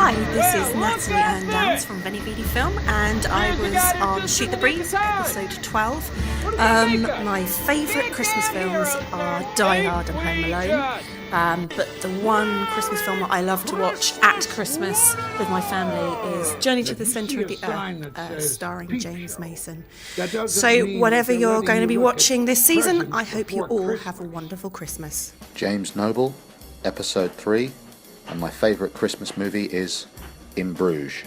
Hi, this is Natalie Ann Downs from Veni Vidi Film, and I was on Shoot the Breeze, episode 12. My favourite Christmas films are Die Hard and Home Alone, but the one Christmas film that I love to watch at Christmas with my family is Journey to the Centre of the Earth, starring James Mason. So whatever you're going to be watching this season, I hope you all have a wonderful Christmas. James Noble, episode 3. And my favourite Christmas movie is In Bruges.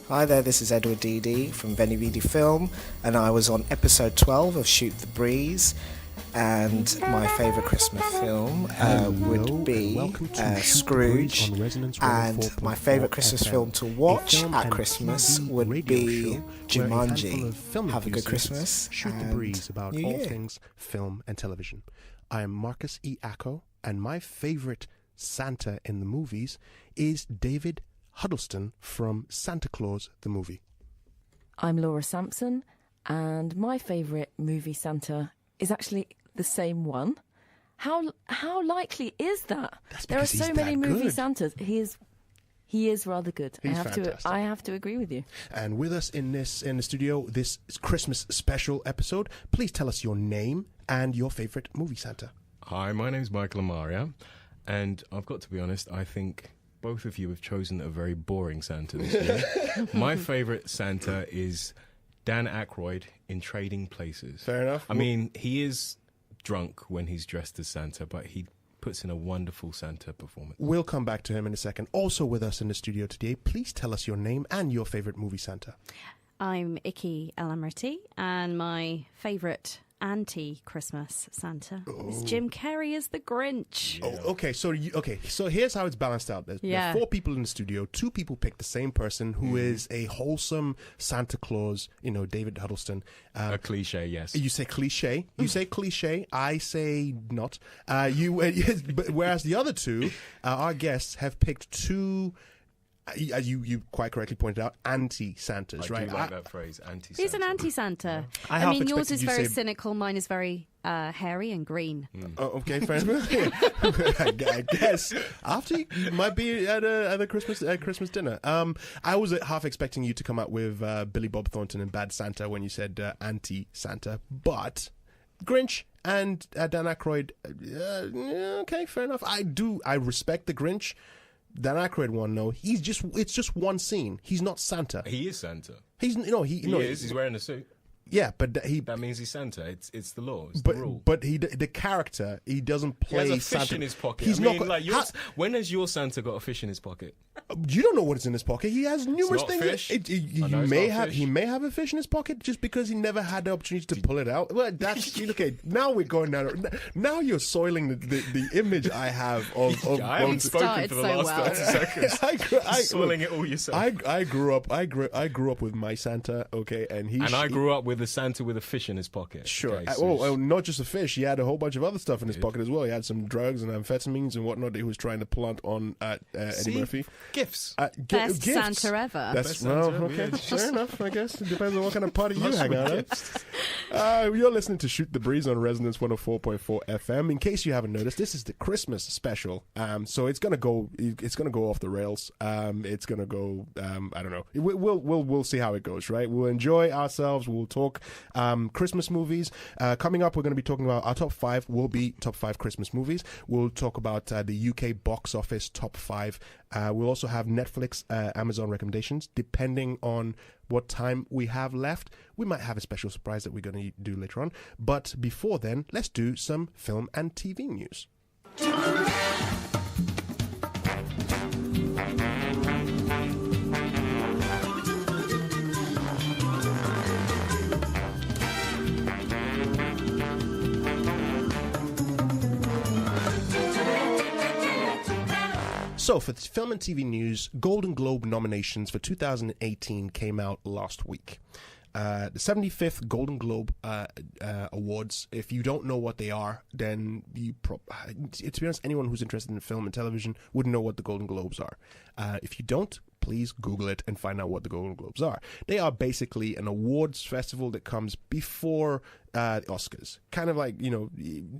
Hi there, this is Edward Dede from Veni Vidi Film, and I was on episode 12 of Shoot the Breeze. And my favourite Christmas film would be Scrooge, and my favourite Christmas film to watch at Christmas would be Jumanji. Have a good Christmas. Shoot the Breeze about all things film and television. I am Marcus E. Acko, and my favourite Santa in the movies is David Huddleston from Santa Claus the movie. I'm Laura Sampson, and my favourite movie Santa is actually the same one. How likely is that? There are so many movie Santas. He is rather good. I have to agree with you. And with us in the studio, this Christmas special episode, please tell us your name and your favourite movie Santa. Hi, my name's Michael Amaria. And I've got to be honest, I think both of you have chosen a very boring Santa this year. My favourite Santa is Dan Aykroyd in Trading Places. Fair enough. I mean, he is drunk when he's dressed as Santa, but he puts in a wonderful Santa performance. We'll come back to him in a second. Also with us in the studio today, please tell us your name and your favourite movie Santa. I'm Ikki, El-Amr, and my favourite anti-Christmas Santa is Jim Carrey as the Grinch. Yeah. Oh, okay. So here's how it's balanced out. There are 4 people in the studio. 2 people pick the same person who is a wholesome Santa Claus. David Huddleston. A cliche, yes. You say cliche. You say cliche. I say not. Whereas the other 2, our guests, have picked 2. You quite correctly pointed out, anti-Santas, right? I do like that phrase, anti-Santa. He's an anti-Santa. Yeah. I mean, yours is very cynical, mine is very hairy and green. Oh, okay, fair enough. I guess after you might be at a Christmas dinner. I was half expecting you to come out with Billy Bob Thornton and Bad Santa when you said anti-Santa, but Grinch and Dan Aykroyd. Okay, fair enough. I respect the Grinch. Dan Aykroyd one, no. It's just one scene. He's not Santa. He is Santa. He is. He's wearing a suit. Yeah, but that means he's Santa. It's the law. It's the rule. But the character, he doesn't play Santa. He has a fish in his pocket. When has your Santa got a fish in his pocket? You don't know what is in his pocket. He has numerous things. Fish. He may have a fish in his pocket just because he never had the opportunity to pull it out. Well, that's okay. Now we're going down. Now you're soiling the image I have of. I haven't spoken for the last 30 seconds. Soiling it all yourself. I grew up with my Santa. Okay, and I grew up with a Santa with a fish in his pocket. Sure. Okay, not just a fish. He had a whole bunch of other stuff in his pocket as well. He had some drugs and amphetamines and whatnot that he was trying to plant on Eddie Murphy. Gifts. Best gifts. Santa ever. That's okay. Fair enough, I guess. It depends on what kind of party you hang out at. You're listening to Shoot the Breeze on Resonance 104.4 FM. In case you haven't noticed, this is the Christmas special. So it's gonna go off the rails. It's gonna go. I don't know. We'll see how it goes. Right. We'll enjoy ourselves. We'll talk Christmas movies. Coming up, we're going to be talking about our top 5 will be top 5 Christmas movies. We'll talk about the UK box office top 5. We'll also have Netflix, Amazon recommendations. Depending on what time we have left, we might have a special surprise that we're going to do later on. But before then, let's do some film and TV news. So, for film and TV news, Golden Globe nominations for 2018 came out last week. The 75th Golden Globe Awards. If you don't know what they are, then to be honest, anyone who's interested in film and television would know what the Golden Globes are. If you don't, please Google it and find out what the Golden Globes are. They are basically an awards festival that comes before the Oscars. Kind of like,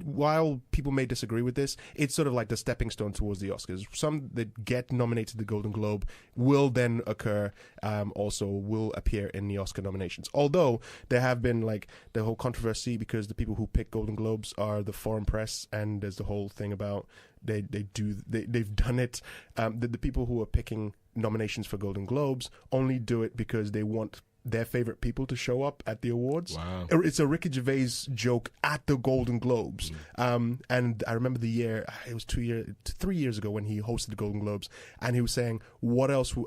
while people may disagree with this, it's sort of like the stepping stone towards the Oscars. Some that get nominated to the Golden Globe will then will appear in the Oscar nominations. Although there have been like the whole controversy because the people who pick Golden Globes are the foreign press, and there's the whole thing about they've done it. The people who are picking nominations for Golden Globes only do it because they want their favorite people to show up at the awards. Wow. It's a Ricky Gervais joke at the Golden Globes. And I remember the year, it was 3 years ago when he hosted the Golden Globes, and he was saying,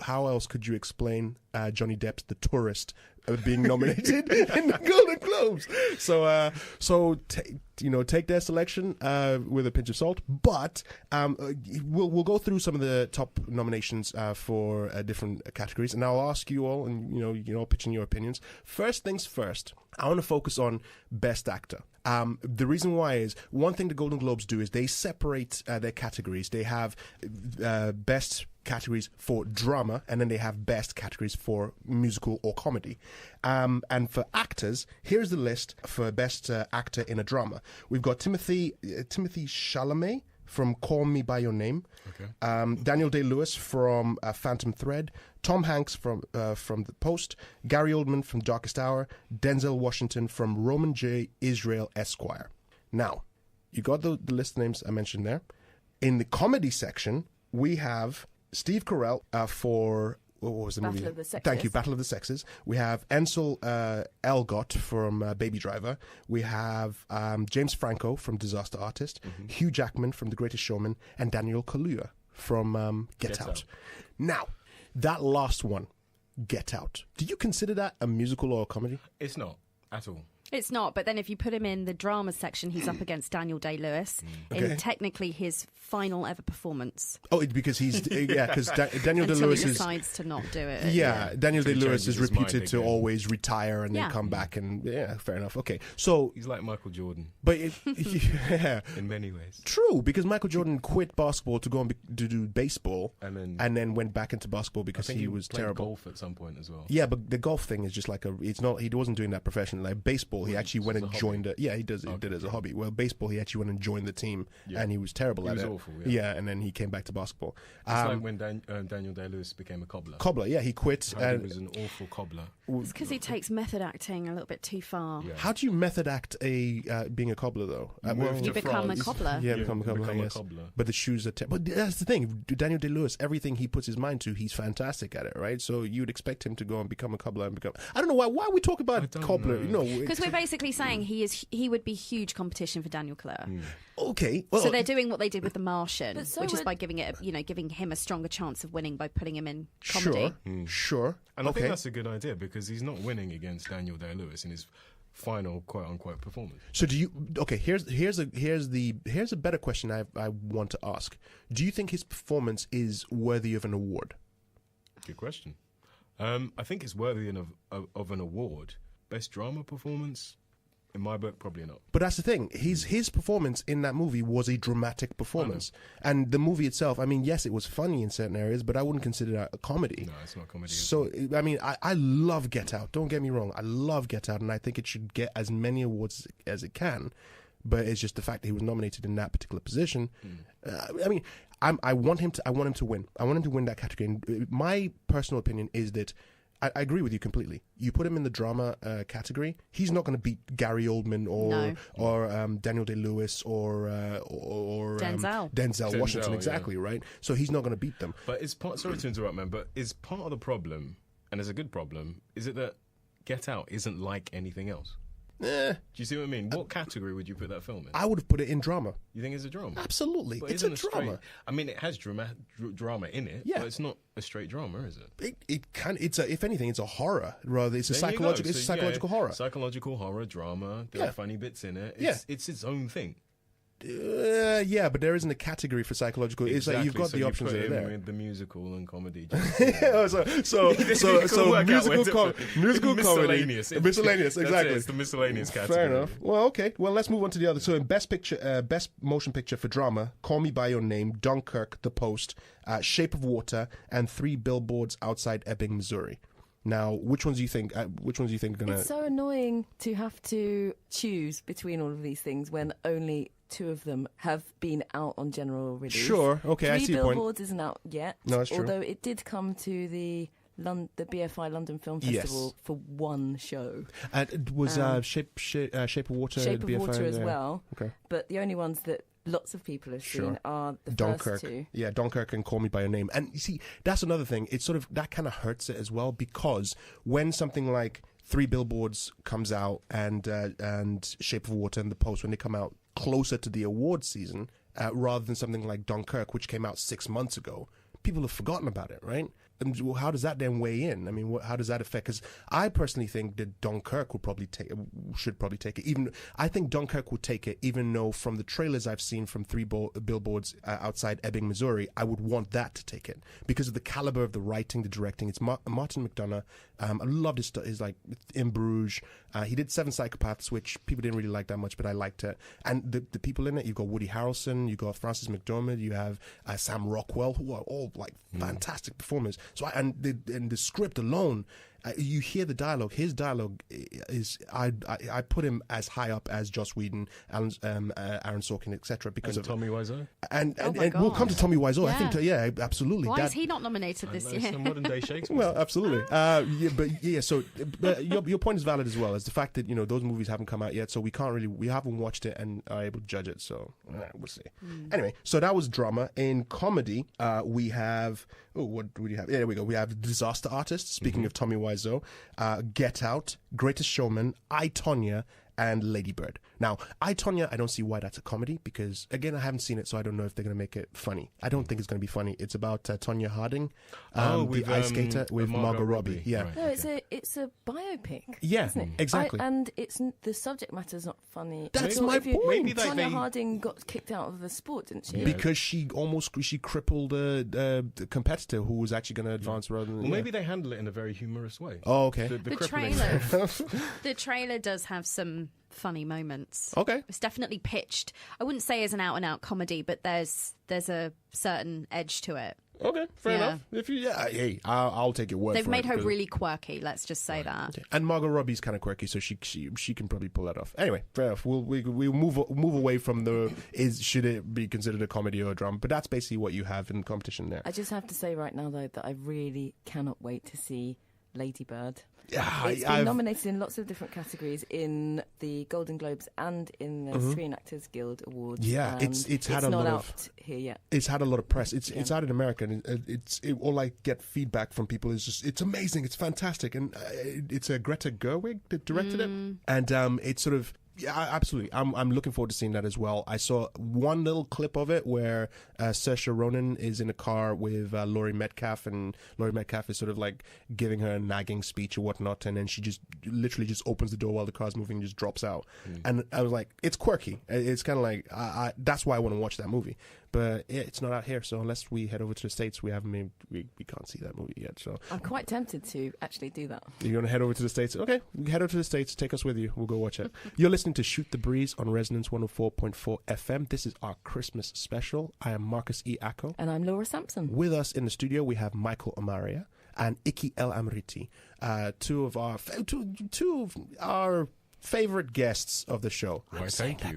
how else could you explain Johnny Depp's The Tourist being nominated in the Golden Globes? So take their selection with a pinch of salt. But we'll go through some of the top nominations for different categories, and I'll ask you all, and you're pitching your opinions. First things first, I want to focus on Best Actor. The reason why is, one thing the Golden Globes do is they separate their categories. They have best categories for drama, and then they have best categories for musical or comedy. And for actors, here's the list for best actor in a drama. We've got Timothy Chalamet from Call Me By Your Name, Daniel Day-Lewis from Phantom Thread, Tom Hanks from The Post, Gary Oldman from Darkest Hour, Denzel Washington from Roman J. Israel Esquire. Now, you got the list of names I mentioned there. In the comedy section, we have Steve Carell for... What was the movie? Battle of the Sexes. Thank you, Battle of the Sexes. We have Ansel Elgort from Baby Driver. We have James Franco from Disaster Artist, Hugh Jackman from The Greatest Showman, and Daniel Kaluuya from Get Out. Now, that last one, Get Out. Do you consider that a musical or a comedy? It's not at all. It's not, but then if you put him in the drama section, he's up against Daniel Day-Lewis in technically his final ever performance. Oh, because he's because Daniel Until Day-Lewis he decides to not do it. Daniel Day-Lewis is changes his mind reputed to again. always retire and then come back, and fair enough. Okay, so He's like Michael Jordan but in many ways. true, because Michael Jordan quit basketball to go and to do baseball, And then went back into basketball I because think he was played terrible. golf at some point as well. Yeah, but the golf thing is just like it's not. He wasn't doing that professionally. Like baseball, he actually went as and a joined it. Yeah, he did it as a hobby. Well, baseball, he actually went and joined the team, and he was terrible He at was it. awful, and then he came back to basketball. It's like when Daniel Day-Lewis became a cobbler. Cobbler, yeah, he quit. How he was an awful cobbler. It's because he takes method acting a little bit too far. Yeah. How do you method act being a cobbler though? You become a cobbler. Yeah, become a cobbler. Yes. But the shoes are. But that's the thing. Daniel Day-Lewis, everything he puts his mind to, he's fantastic at it, right? So you'd expect him to go and become a cobbler and become. I don't know why we talk about cobbler. Because we're basically saying he would be huge competition for Daniel Kaluuya. Okay. Well, So they're doing what they did with The Martian, But so which is would- by giving him a stronger chance of winning by putting him in comedy. Sure. And I okay. think that's a good idea because he's not winning against Daniel Day-Lewis in his final quote unquote performance. So do you? Okay. Here's a better question I want to ask. Do you think his performance is worthy of an award? Good question. I think it's worthy of an award. Best drama performance, in my book, probably not. But that's the thing. His performance in that movie was a dramatic performance, and the movie itself. I mean, yes, it was funny in certain areas, but I wouldn't consider that a comedy. No, it's not comedy. So, I mean, I love Get Out. Don't get me wrong. I love Get Out, and I think it should get as many awards as it can. But it's just the fact that he was nominated in that particular position. I mean, I want him to win. I want him to win that category. And my personal opinion is that I agree with you completely. You put him in the drama category, he's not going to beat Gary Oldman or Daniel Day-Lewis or Denzel Washington, exactly, right? So he's not going to beat them. But sorry to interrupt, man, but is part of the problem, and it's a good problem, is it that Get Out isn't like anything else? Do you see what I mean? What category would you put that film in? I would have put it in drama. You think it's a drama? Absolutely. But It's a isn't drama. I mean, it has drama in it, Yeah. but it's not a straight drama, is it? If anything, it's a horror. Rather, it's a There you go. psychological horror. Psychological horror, drama. There are funny bits in it. It's its own thing. Yeah, but there isn't a category for psychological. It's like you've got so the you options put that are in there. the musical and comedy. so musical comedy, Miscellaneous. miscellaneous, That's it, exactly. it's the miscellaneous category. Fair enough. Well, okay. Well, let's move on to the other. So, in best picture, best motion picture for drama, Call Me by Your Name, Dunkirk, The Post, Shape of Water, and 3 Billboards Outside Ebbing, Missouri. Now, which ones do you think? Are gonna? It's so annoying to have to choose between all of these things when only 2 of them have been out on general release. Sure. Okay, I see your point. 3 Billboards isn't out yet. No, that's true. Although it did come to the BFI London Film Festival for one show. It was Shape of Water. Shape of BFI, Water as well. Okay. But the only ones that lots of people have seen are the Dunkirk. first 2. Yeah, Dunkirk and Call Me by Your Name. And you see, that's another thing. It's sort of, that kind of hurts it as well, because when something like 3 Billboards comes out and Shape of Water and The Post, when they come out closer to the award season, rather than something like Dunkirk, which came out 6 months ago, people have forgotten about it, right? And how does that then weigh in? I mean, how does that affect? Because I personally think that Dunkirk should probably take it. Even I think Dunkirk would take it, even though from the trailers I've seen from 3 Billboards Outside Ebbing, Missouri, I would want that to take it because of the caliber of the writing, the directing. It's Martin McDonagh. I loved his stuff. He's like In Bruges. He did 7 Psychopaths, which people didn't really like that much, but I liked it. And the people in it, you've got Woody Harrelson, you've got Frances McDormand, you have Sam Rockwell, who are all like fantastic performers. So the script alone, you hear the dialogue. His dialogue is I put him as high up as Joss Whedon, Aaron Sorkin, etc. Because of Tommy Wiseau. And we'll come to Tommy Wiseau. Yeah. I think absolutely. Why is he not nominated this year? Some modern day Shakespeare. Well, absolutely. So your point is valid as well as the fact that those movies haven't come out yet, so we haven't watched it and are able to judge it. So we'll see. Anyway, so that was drama. In comedy, we have what do we have? Yeah, there we go. We have Disaster Artist. Speaking of Tommy Wiseau, Get Out, Greatest Showman, I, Tonya, and Lady Bird. Now, I, Tonya, I don't see why that's a comedy because, again, I haven't seen it, so I don't know if they're going to make it funny. I don't think it's going to be funny. It's about Tonya Harding, with, the ice skater with Margot Robbie. Yeah. Right. No, it's a biopic. Yeah, isn't it? exactly. And the subject matter's not funny. That's at all. my If you- point. Maybe they- Tonya Harding got kicked out of the sport, didn't she? Because she crippled the competitor who was actually going to advance rather than... Well, maybe they handle it in a very humorous way. Oh, okay. The crippling- the trailer does have some funny moments. Okay. It's definitely pitched. I wouldn't say as an out and out comedy, but there's a certain edge to it. Okay, fair Yeah. enough. Hey, I'll take your word They've for made it, her because- really quirky. Let's just say that. Okay. And Margot Robbie's kind of quirky, so she can probably pull that off. Anyway, fair enough. We'll move away from should it be considered a comedy or a drama? But that's basically what you have in competition there. I just have to say right now, though, that I really cannot wait to see Lady Bird. Yeah, It's been nominated in lots of different categories in the Golden Globes and in the Screen Actors Guild Awards. Yeah, and it's had a not lot out of here yet. It's had a lot of press. It's out in America, and all I get feedback from people is just it's amazing, it's fantastic, and it's Greta Gerwig that directed it, and it's sort of. Yeah, absolutely. I'm looking forward to seeing that as well. I saw one little clip of it where Saoirse Ronan is in a car with Laurie Metcalf, and Laurie Metcalf is sort of like giving her a nagging speech or whatnot, and then she just literally just opens the door while the car's moving and just drops out. And I was like, it's quirky. It's kind of like that's why I want to watch that movie. But yeah, it's not out here, so unless we head over to the States, we can't see that movie yet. So I'm quite tempted to actually do that. you're going to head over to the States? Okay, head over to the States, take us with you. We'll go watch it. You're listening to Shoot the Breeze on Resonance 104.4 FM. This is our Christmas special. I am Marcus E. Acko. And I'm Laura Sampson. With us in the studio, we have Michael Amaria and Ikki El-Amr, two of our favorite guests of the show. Why, thank you.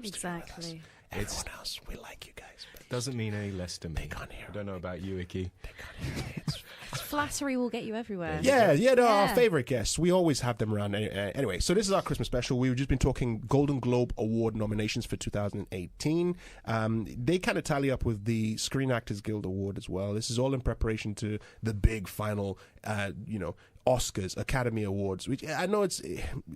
Exactly. Everyone else, we like you guys. But Doesn't mean any less to me. Pick on here. I don't know about you, Ikki. Flattery will get you everywhere. Yeah, they're our Yeah. favorite guests. We always have them around. Anyway, so this is our Christmas special. We've just been talking Golden Globe Award nominations for 2018. They kind of tally up with the Screen Actors Guild Award as well. This is all in preparation to the big final, Oscars, Academy Awards, which I know it's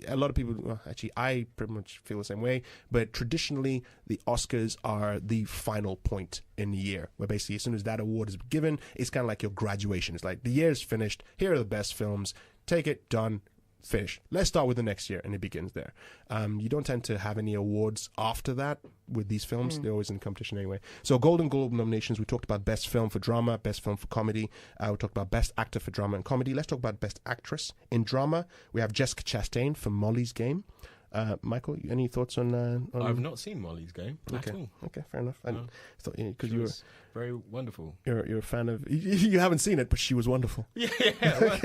a lot of people, well, actually I pretty much feel the same way, but traditionally the Oscars are the final point in the year, where basically as soon as that award is given, it's kind of like your graduation. It's like the year is finished, here are the best films, take it, done, finish. Let's start with the next year, and it begins there. You don't tend to have any awards after that with these films. They're always in competition anyway. So Golden Globe nominations, we talked about Best Film for Drama, Best Film for Comedy. We talked about Best Actor for Drama and Comedy. Let's talk about Best Actress in Drama. We have Jessica Chastain for Molly's Game. Michael, any thoughts on I've not seen Molly's Game at all. Okay, fair enough. I thought because She you were was very wonderful. you're a fan of. You haven't seen it, but she was wonderful. Yeah, well,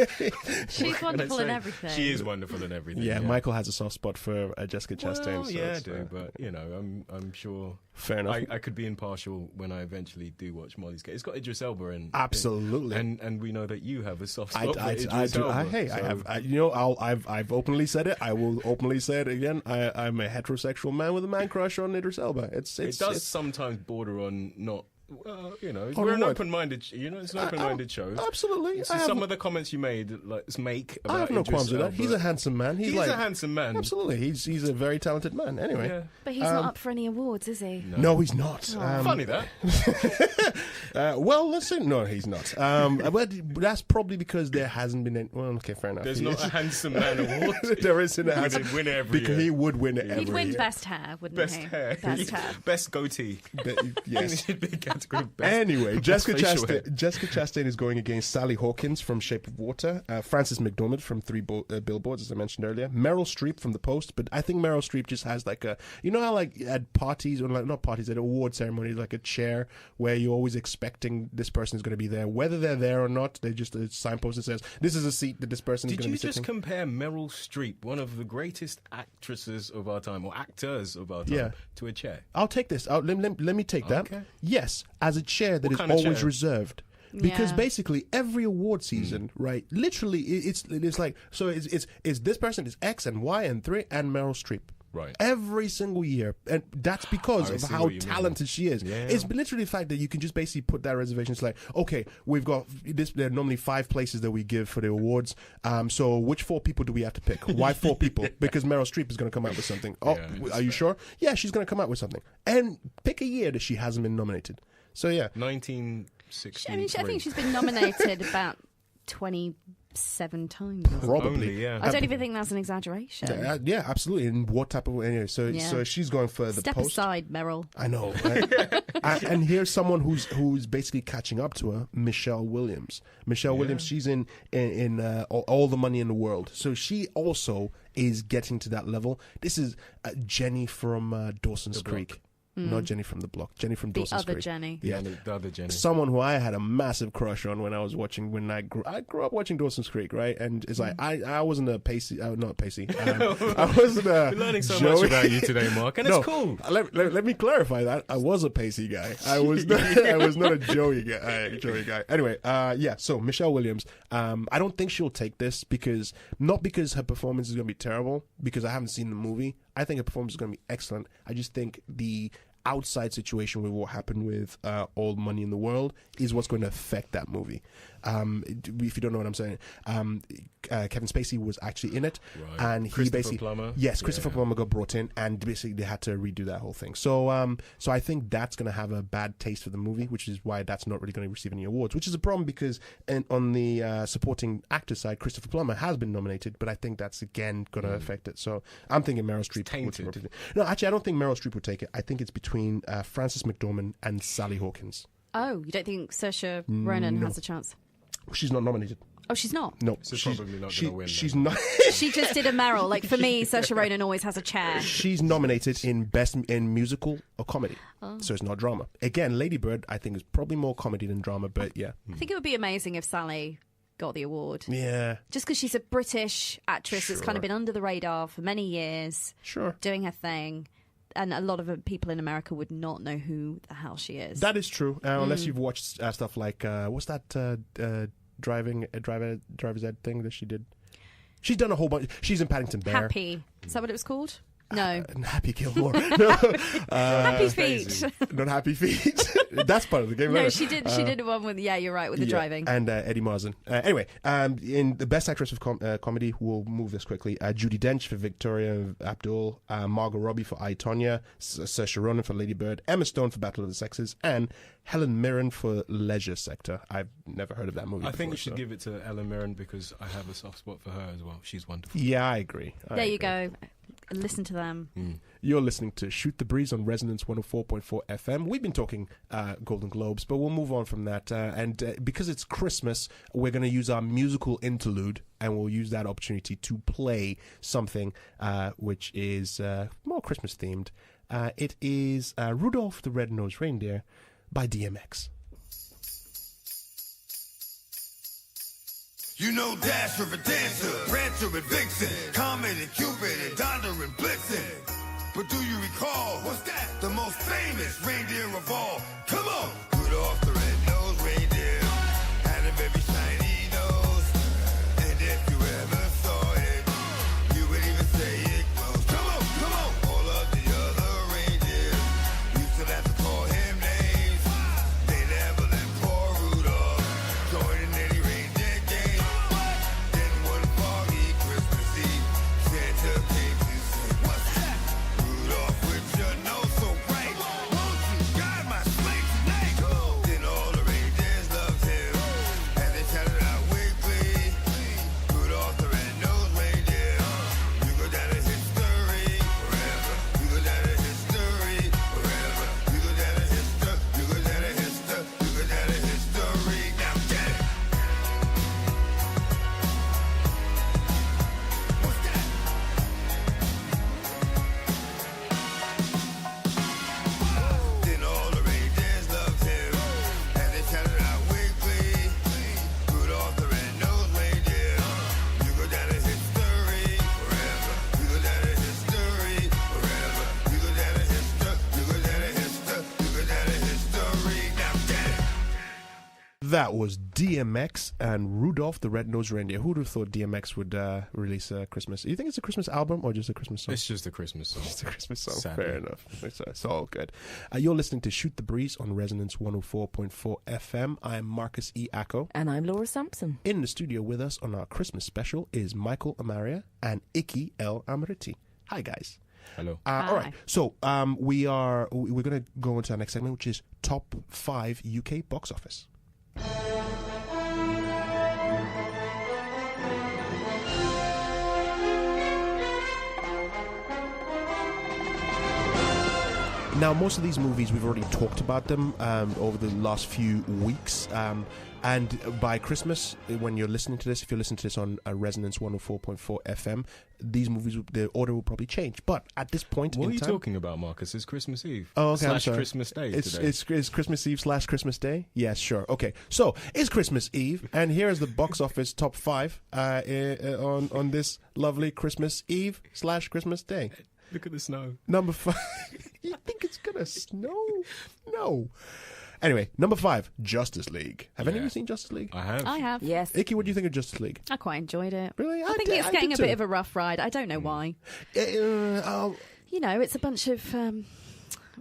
She's wonderful in everything. She is wonderful in everything. Yeah, Michael has a soft spot for Jessica Chastain. Well, so yeah, I it's, do, but I'm sure. Fair enough. I could be impartial when I eventually do watch Molly's Game. It's got Idris Elba in. Absolutely. And we know that you have a soft spot for I Idris do. Elba. Hey, so- I've openly said it. I will openly say it again. I'm a heterosexual man with a man crush on Idris Elba. it does sometimes border on not. Well, On we're an what? open-minded. It's an open-minded show. Absolutely. So some of the comments you made, make about I have no Idris qualms with that. Elba- He's a handsome man. He's like, a handsome man. Absolutely. He's a very talented man. Anyway. Yeah. But he's not up for any awards, is he? No, he's not. Funny that. Well, listen, no, he's not. But that's probably because there hasn't been any. Well, okay, fair enough. There's not a handsome man award. There isn't a He'd handsome win every because year. he would win it every He'd win year. best hair, wouldn't Best he? hair. Best hair. Best goatee. Yes. Should be a category of best. Anyway, Jessica facial hair. Chastain is going against Sally Hawkins from Shape of Water, Frances McDormand from Three Billboards, as I mentioned earlier, Meryl Streep from The Post. But I think Meryl Streep just has like a, you know how like at parties or like not parties, at award ceremonies, like a chair where you're always expecting this person is going to be there, whether they're there or not. They just a signpost that says this is a seat that this person is Did going to you be sitting. just compare Meryl Streep, one of the greatest actresses of our time, or actors of our time, Yeah. to a chair? I'll take this. Let me take that. Okay. Yes, as a chair that What is kind of always chair? reserved. Because Yeah. basically every award season, right? Literally, it's like so. It's this person is X and Y and 3 and Meryl Streep. Right. Every single year, and that's because I of see how what you mean. talented she is. Yeah. It's literally the fact that you can just basically put that reservation. It's like, okay, we've got this. There are normally 5 places that we give for the awards. So which 4 people do we have to pick? Why 4 people? Because Meryl Streep is going to come out with something. Oh, Yeah, that's are you fair. sure? Yeah, she's going to come out with something. And pick a year that she hasn't been nominated. So yeah. 1963. I think she's been nominated about 27 times. Probably. Only, yeah. I don't even think that's an exaggeration. Yeah, absolutely. And what type of anyway? So Yeah. so she's going for the Step Post. aside, Meryl. I know. Right? and here's someone who's basically catching up to her, Michelle Williams. Michelle Williams, she's in All the Money in the World. So she also is getting to that level. This is Jenny from Dawson's Creek. Not Jenny from the Block. Jenny from The Dawson's other Creek. Jenny. Yeah. The other Jenny. Someone who I had a massive crush on when I was watching, I grew up watching Dawson's Creek, right? And it's like, I wasn't a Pacey, not Pacey. I wasn't a We're learning so Joey. much about you today, Mark, and No, it's cool. Let me clarify that. I was a Pacey guy. I was not a Joey guy. Anyway, so Michelle Williams, I don't think she'll take this not because her performance is going to be terrible, because I haven't seen the movie. I think her performance is going to be excellent. I just think the outside situation with what happened with All the Money in the World is what's going to affect that movie. If you don't know what I'm saying, Kevin Spacey was actually in it, Right. and he Christopher basically Plummer. Christopher Plummer got brought in, and basically they had to redo that whole thing. So I think that's going to have a bad taste for the movie, which is why that's not really going to receive any awards, which is a problem because on the supporting actor side, Christopher Plummer has been nominated, but I think that's again going to affect it. So I'm thinking Meryl Streep. tainted. No, actually, I don't think Meryl Streep would take it. I think it's between Frances McDormand and Sally Hawkins. Oh, you don't think Saoirse Ronan has a chance? She's not nominated. Oh, she's not. No, So probably not gonna win She's then. not. She just did a Meryl. Like, for me, Saoirse Ronan always has a chair. She's nominated in best in musical or comedy, so it's not drama. Again, Lady Bird, I think is probably more comedy than drama, but yeah, I think it would be amazing if Sally got the award. yeah, Just because she's a British actress that's kind of been under the radar for many years, sure. doing her thing. And a lot of people in America would not know who the hell she is. That is true, unless you've watched stuff like what's that driver's ed thing that she did. She's done a whole bunch. She's in Paddington Bear. Happy. Is that what it was called? No. Happy Gilmore. No, Happy Feet. not Happy Feet. That's part of the game. No, right? she did. She did one with. Yeah, you're right with the driving. And Eddie Marsan. Anyway, in the Best Actress of Comedy, we'll move this quickly. Judi Dench for Victoria Abdul, Margot Robbie for I, Tonya, Saoirse Ronan for Lady Bird, Emma Stone for Battle of the Sexes, and Helen Mirren for Leisure Sector. I've never heard of that movie. I think you should give it to Ellen Mirren because I have a soft spot for her as well. She's wonderful. Yeah, I agree. There you go. Listen to them. You're listening to Shoot the Breeze on Resonance 104.4 FM. We've been talking Golden Globes, but we'll move on from that. And because it's Christmas, we're going to use our musical interlude, and we'll use that opportunity to play something which is more Christmas themed. It is Rudolph the Red-Nosed Reindeer by DMX. You know Dasher and Dancer, Prancer and Vixen, Comet and Cupid and Donder and Blitzen. But do you recall, what's that? The most famous reindeer of all. Come on! Rudolph the red-nosed reindeer had a very shiny nose. And if you ever saw it, you would even say it glows. Come on, come on! All of the other reindeers used to have to call him names. They never let poor Rudolph join in any reindeer game. Then one foggy Christmas Eve, Santa came to say, what's that? Rudolph with your nose so bright, won't you guide my sleigh tonight? Then all the reindeers loved him, and they shouted out with glee, Rudolph the red-nosed reindeer, you go down in history forever. You go down in history forever. You go down in history. You go down in history. You go down in history. Now get it. What's that? Then all the reindeers loved him, and they shouted out with glee, Rudolph the red-nosed reindeer, you go down in history forever. You go down in history forever. You go down in history. You go down in history. You go down in history. Now get it. That was DMX and Rudolph the Red-Nosed Reindeer. Who would have thought DMX would release a Christmas? You think it's a Christmas album or just a Christmas song? It's just a Christmas song. It's a Christmas song. Sadly. Fair enough. It's all good. You're listening to Shoot the Breeze on Resonance 104.4 FM. I'm Marcus E. Acko. And I'm Laura Sampson. In the studio with us on our Christmas special is Michael Amaria and Ikki El-Amr. Hi, guys. Hello. All right. So we're going to go into our next segment, which is Top 5 UK Box Office. Now, most of these movies, we've already talked about them over the last few weeks. And by Christmas, when you're listening to this, if you're listening to this on Resonance 104.4 FM, these movies, the order will probably change. But at this point What in are you time... talking about, Marcus? It's Christmas Eve. Oh, okay, I'm / sorry. Christmas Day today. It's Christmas Eve / Christmas Day? Yes, sure. Okay, so it's Christmas Eve, and here is the box office top 5 on this lovely Christmas Eve / Christmas Day. Look at the snow. Number 5. You think it's gonna snow? No. Anyway, number 5, Justice League. Have any of you seen Justice League? I have. I have. Yes. Ikki, what do you think of Justice League? I quite enjoyed it. Really? I think it's getting a bit of a rough ride. I don't know why. You know, it's a bunch of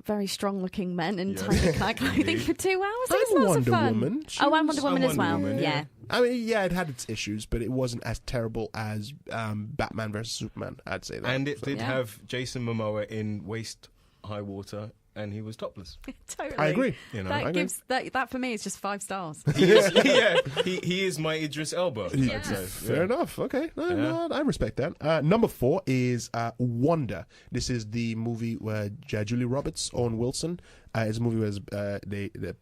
very strong-looking men in tiny clothing for 2 hours. It was lots Wonder of fun. Woman. Oh, and Wonder Woman as Wonder well. Woman, yeah. I mean, yeah, it had its issues, but it wasn't as terrible as Batman vs Superman. I'd say that. And it did Yeah. have Jason Momoa in waist-high water, and he was topless. Totally. I agree. You know, That gives that for me is just 5 stars. he is my Idris Elba. I'd say. Fair enough. Okay, no, I respect that. Number 4 is Wonder. This is the movie where Julia Roberts, Owen Wilson. It's a movie where the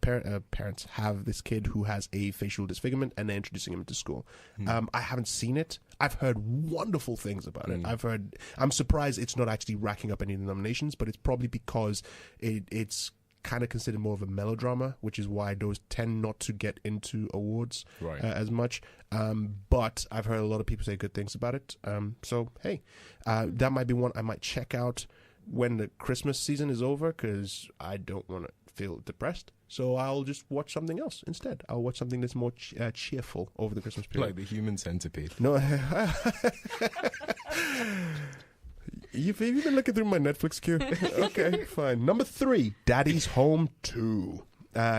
parents have this kid who has a facial disfigurement, and they're introducing him to school. I haven't seen it. I've heard wonderful things about it. I'm surprised it's not actually racking up any nominations, but it's probably because it's kind of considered more of a melodrama, which is why those tend not to get into awards as much. But I've heard a lot of people say good things about it. So, hey, that might be one I might check out when the Christmas season is over, because I don't want to feel depressed. So I'll just watch something else instead. I'll watch something that's more cheerful over the Christmas period. Like the Human Centipede. No. Have you been looking through my Netflix queue? Okay, fine. Number 3, Daddy's Home 2.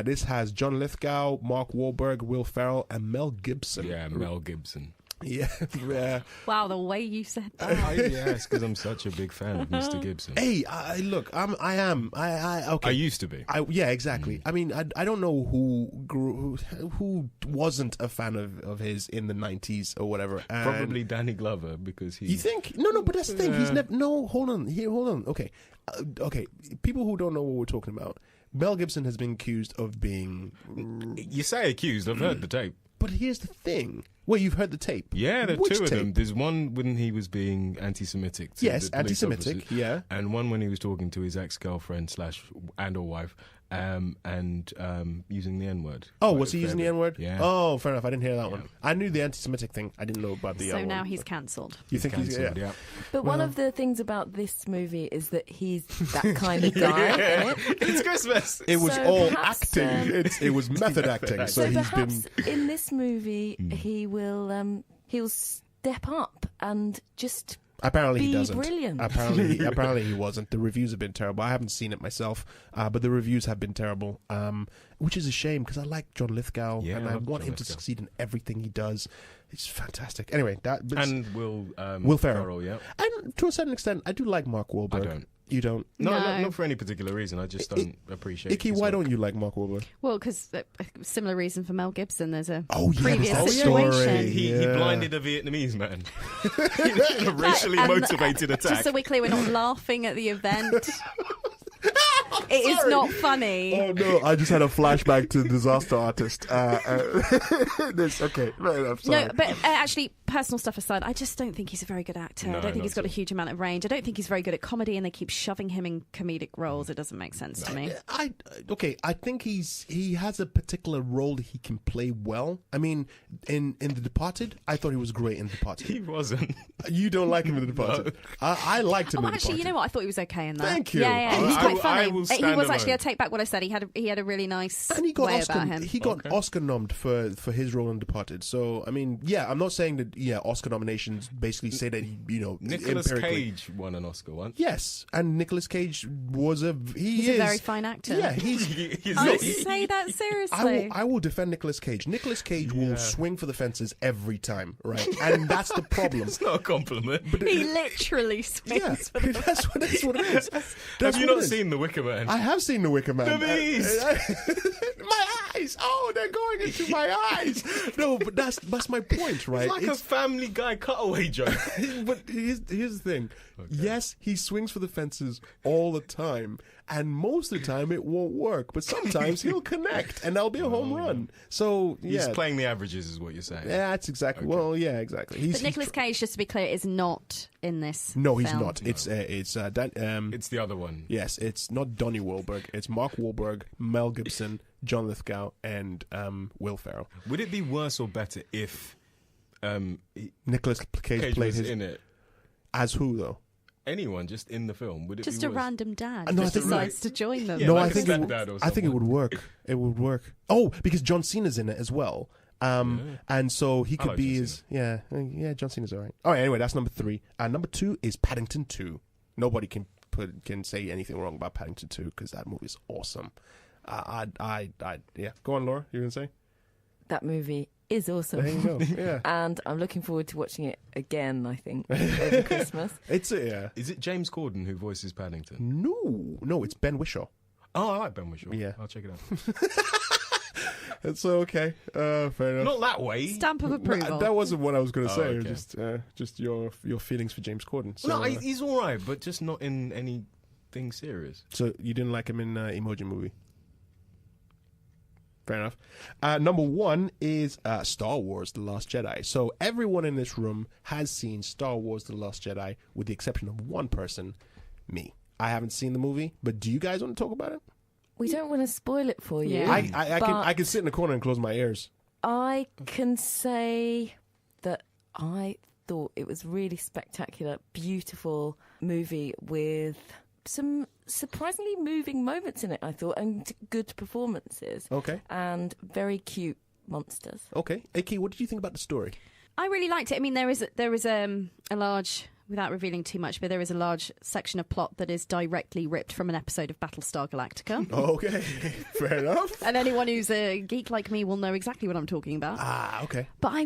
This has John Lithgow, Mark Wahlberg, Will Ferrell, and Mel Gibson. Yeah, Mel Gibson. Yeah, yeah. Wow, the way you said that. Yes, because I'm such a big fan of Mr. Gibson. Hey, look, I am. Okay. I used to be. Yeah, exactly. I mean, I don't know who wasn't a fan of his in the 90s or whatever. And Probably Danny Glover, because he... You think? No, but that's the thing. He's never... No, hold on. Okay. Okay, people who don't know what we're talking about, Mel Gibson has been accused of being... You say accused, I've heard the tape. But here's the thing. Well, you've heard the tape. Yeah, there are Which two of them. tape? There's one when he was being anti-Semitic. To Yes, the police anti-Semitic, officers, yeah. And one when he was talking to his ex-girlfriend / or wife, and using the N-word. Oh, was he using the N-word? Yeah. Oh, fair enough. I didn't hear that one. I knew the anti-Semitic thing. I didn't know about the So other now one. he's cancelled. You think he's... Cancelled, Yeah. yeah. But one of the things about this movie is that he's that kind of guy. In it. It's Christmas. It was So all perhaps, acting. It was method acting. So So he's perhaps been... in this movie he will he'll step up and just Apparently he be doesn't. brilliant. Apparently he wasn't. The reviews have been terrible. I haven't seen it myself, but the reviews have been terrible, which is a shame because I like John Lithgow Yeah, and I I love want John him to Lithgow. succeed in everything he does. It's fantastic. Anyway, And Will Ferrell. yeah. And to a certain extent, I do like Mark Wahlberg. I don't. You don't? No, No. not for any particular reason. I just don't appreciate Ikki, his why work. don't you like Mark Wahlberg? Well, because similar reason for Mel Gibson. There's a Oh, yeah, previous there's that situation. story. He Yeah. blinded a Vietnamese man. A racially And, motivated attack. Just so we're clear, we're not laughing at the event. It is not funny. Oh no! I just had a flashback to Disaster Artist. This okay? Right, I'm sorry. No, but actually, personal stuff aside, I just don't think he's a very good actor. No, I don't think not he's got at a huge amount of range. I don't think he's very good at comedy, and they keep shoving him in comedic roles. It doesn't make sense to me. I think he has a particular role that he can play well. I mean, in The Departed, I thought he was great in The Departed. He wasn't. You don't like him in The Departed. I liked him Oh, in The actually, Departed. you know what? I thought he was okay in that. Thank you. Yeah, he's I quite will- funny. I will He stand was actually. I alone. take back what I said. He had a really nice And he got way Oscar. about him. He got Okay. Oscar nommed for his role in Departed. So I mean, yeah, I'm not saying that. Yeah, Oscar nominations basically say that Nicolas empirically. Cage won an Oscar once. Yes, and Nicolas Cage was He's a very fine actor. Yeah, he's. He's I not- say that seriously. I will defend Nicolas Cage. Nicolas Cage will swing for the fences every time, right? And that's the problem. It's not a compliment. He literally swings. Yeah, that's what it is. Have That's you what it not is. seen The Wicker Man? I have seen The Wicker Man. The bees! My eyes! Oh, they're going into my eyes! No, but that's my point, right? It's like a Family Guy cutaway joke. But here's the thing. Yes, he swings for the fences all the time, and most of the time it won't work. But sometimes he'll connect, and that'll be a home run. So yeah, He's playing the averages, is what you're saying. yeah, that's exactly. Well, yeah, exactly. But Nicolas Cage, just to be clear, is not in this. No, he's film. not. It's It's the other one. yes, it's not Donnie Wahlberg. It's Mark Wahlberg, Mel Gibson, John Lithgow, and Will Ferrell. Would it be worse or better if Nicolas Cage Cage played was his in it? as who though? Anyone just in the film? Would it Just be a worse? random dad No, I who think- decides to join them. Yeah, No, like I a think it stepdad would, or I think it would someone. work. It would work. Oh, because John Cena's in it as well. And so he could like be John his John Cena's all right. All right, anyway, that's number 3. Number 2 is Paddington 2. Nobody can say anything wrong about Paddington 2 because that movie is awesome. Yeah. Go on, Laura. You gonna say? That movie is awesome. There you go. Yeah. And I'm looking forward to watching it again, I think, over Christmas. It's yeah. Is it James Corden who voices Paddington? No, it's Ben Whishaw. Oh, I like Ben Whishaw. Yeah. I'll check it out. It's okay. Fair enough. Not that way. Stamp of approval. That wasn't what I was going to Oh, say. okay. Just your feelings for James Corden. So, No, he's all right, but just not in anything serious. so you didn't like him in Emoji Movie? Fair enough. Number 1 is Star Wars: The Last Jedi. So everyone in this room has seen Star Wars: The Last Jedi, with the exception of one person, me. I haven't seen the movie, but do you guys want to talk about it? We don't want to spoil it for you. Yeah. I can sit in the corner and close my ears. I can say that I thought it was really spectacular, beautiful movie with some surprisingly moving moments in it, I thought, and good performances. Okay. And very cute monsters. Okay. Ikki, what did you think about the story? I really liked it. I mean, there is a large without revealing too much, but there is a large section of plot that is directly ripped from an episode of Battlestar Galactica. Okay, fair enough. And anyone who's a geek like me will know exactly what I'm talking about. Okay. But I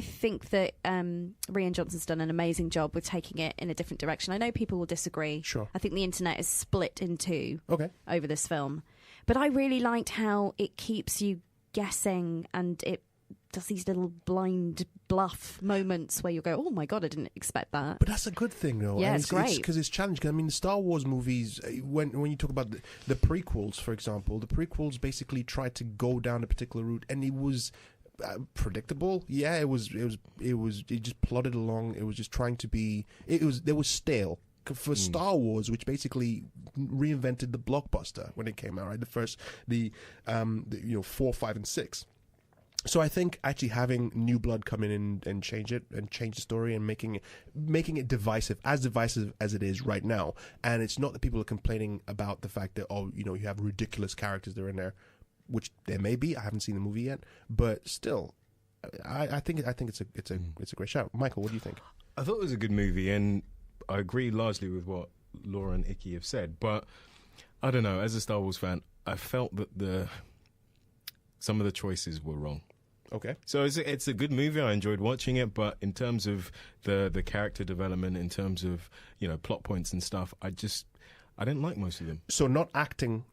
think that Rian Johnson's done an amazing job with taking it in a different direction. I know people will disagree. Sure. I think the internet is split in two over this film. But I really liked how it keeps you guessing, and it does these little blind bluff moments where you go, oh my God, I didn't expect that. But that's a good thing, though. Yeah, and it's great. Because it's challenging. I mean, the Star Wars movies, when you talk about the prequels, for example, the prequels basically tried to go down a particular route, and it was predictable. Yeah, it just plodded along. It was just trying to be. There was stale. For Star Wars, which basically reinvented the blockbuster when it came out, right? The 4, 5, and 6. So I think actually having new blood come in and change the story and making it divisive as it is right now. And it's not that people are complaining about the fact that you have ridiculous characters that are in there, which there may be. I haven't seen the movie yet, but still, I think it's a great shout. Michael, what do you think? I thought it was a good movie, and I agree largely with what Laura and Ikki have said, but I don't know, as a Star Wars fan, I felt that some of the choices were wrong. Okay. So it's a good movie. I enjoyed watching it, but in terms of the character development, in terms of, plot points and stuff, I didn't like most of them. So not acting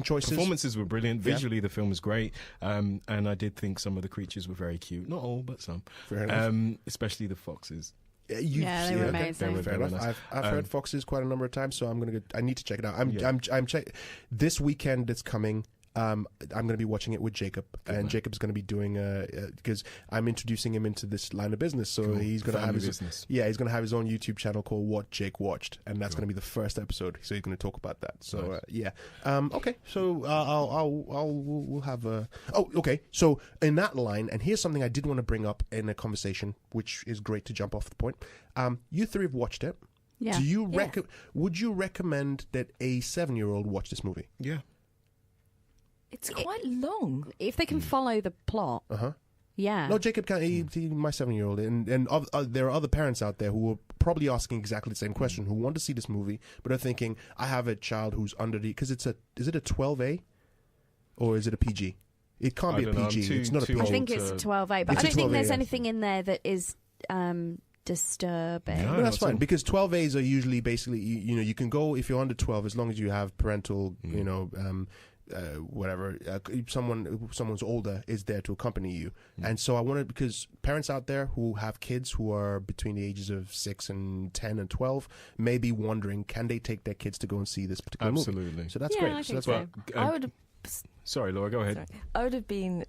choices. Performances were brilliant. Visually, the film was great, and I did think some of the creatures were very cute. Not all, but some. Fair enough. Especially the foxes. They were amazing. Fair enough. Nice. I've heard Foxes quite a number of times, so I need to check it out. I'm this weekend. It's coming. I'm going to be watching it with Jacob, and Jacob's going to be doing because I'm introducing him into this line of business. So he's going to have he's going to have his own YouTube channel called What Jake Watched, and that's going to be the first episode. So he's going to talk about that. So nice. Okay. So we'll have a. Oh, okay. So in that line, and here's something I did want to bring up in a conversation, which is great to jump off the point. You three have watched it. Yeah. Do you would you recommend that a 7-year-old watch this movie? Yeah. It's quite long. If they can follow the plot. Yeah. No, Jacob can't. He's my 7-year-old, and there are other parents out there who are probably asking exactly the same question, who want to see this movie, but are thinking, I have a child who's under because is it a 12A or is it a PG? It can't be a PG. It's not a PG. I think it's 12A, but I don't think there's anything in there that is disturbing. No, that's fine, because 12As are usually basically you can go if you're under 12 as long as you have parental whatever, someone's older is there to accompany you. And so I wanted, because parents out there who have kids who are between the ages of 6 and 10 and 12 may be wondering, can they take their kids to go and see this particular movie? So that's great. I think so. I would have. Sorry, Laura, go ahead. Sorry. I would have been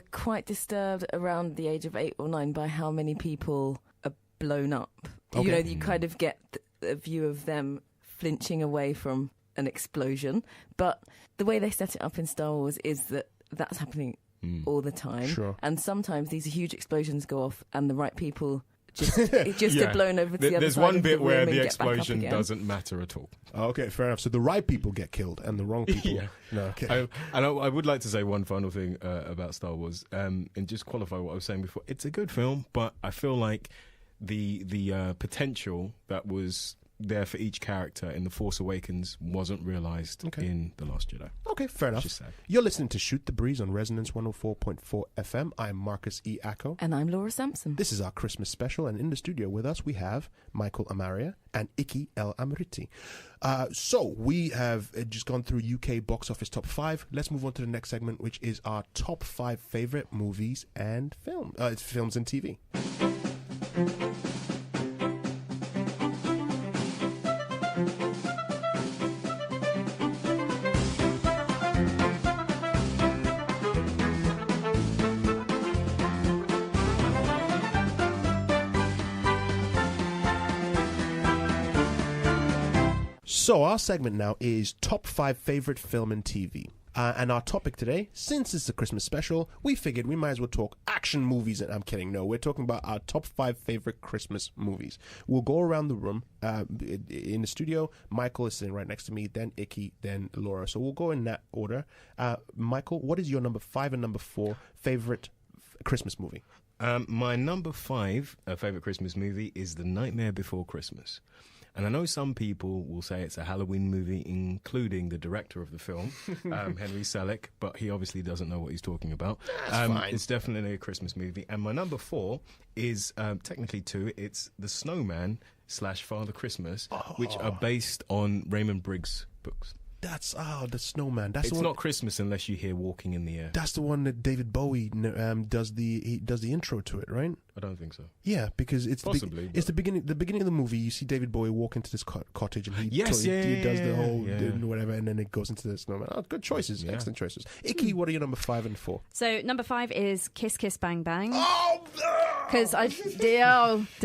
quite disturbed around the age of 8 or 9 by how many people are blown up. Okay. You kind of get a view of them flinching away from an explosion, but the way they set it up in Star Wars is that that's happening all the time. Sure. And sometimes these huge explosions go off and the right people just get blown over to the other There's side one of bit the where room the and get back up explosion again. doesn't matter at all. Okay, fair enough. So the right people get killed and the wrong people. Yeah. No, okay. I would like to say one final thing about Star Wars, and just qualify what I was saying before. It's a good film, but I feel like the potential that was there for each character in The Force Awakens wasn't realised in The Last Jedi. Okay, fair enough. Sad. You're listening to Shoot the Breeze on Resonance 104.4 FM. I'm Marcus E. Acko. And I'm Laura Sampson. This is our Christmas special, and in the studio with us we have Michael Amaria and Ikki El-Amr. So we have just gone through UK box office top 5. Let's move on to the next segment, which is our top 5 favourite movies and films and TV. So our segment now is top 5 favorite film and TV. And our topic today, since it's a Christmas special, we figured we might as well talk action movies. And I'm kidding, no, we're talking about our top 5 favorite Christmas movies. We'll go around the room in the studio. Michael is sitting right next to me, then Ikki, then Laura. So we'll go in that order. Michael, what is your number 5 and number 4 favorite Christmas movie. My number 5 favorite Christmas movie is The Nightmare Before Christmas. And I know some people will say it's a Halloween movie, including the director of the film, Henry Selick, but he obviously doesn't know what he's talking about. That's fine. It's definitely a Christmas movie. And my number 4 is technically 2. It's The Snowman / Father Christmas, which are based on Raymond Briggs' books. That's the Snowman. That's It's the one, not Christmas unless you hear Walking in the Air. That's the one that David Bowie does the intro to it, right? I don't think so. Yeah, because it's Possibly, it's the beginning. The beginning of the movie, you see David Bowie walk into this cottage, and he Yes, does the whole yeah. whatever, and then it goes into the snowman. Oh, good choices, Yeah. excellent choices. Ikki, what are your number 5 and 4? So number 5 is Kiss Kiss Bang Bang. Oh, Because did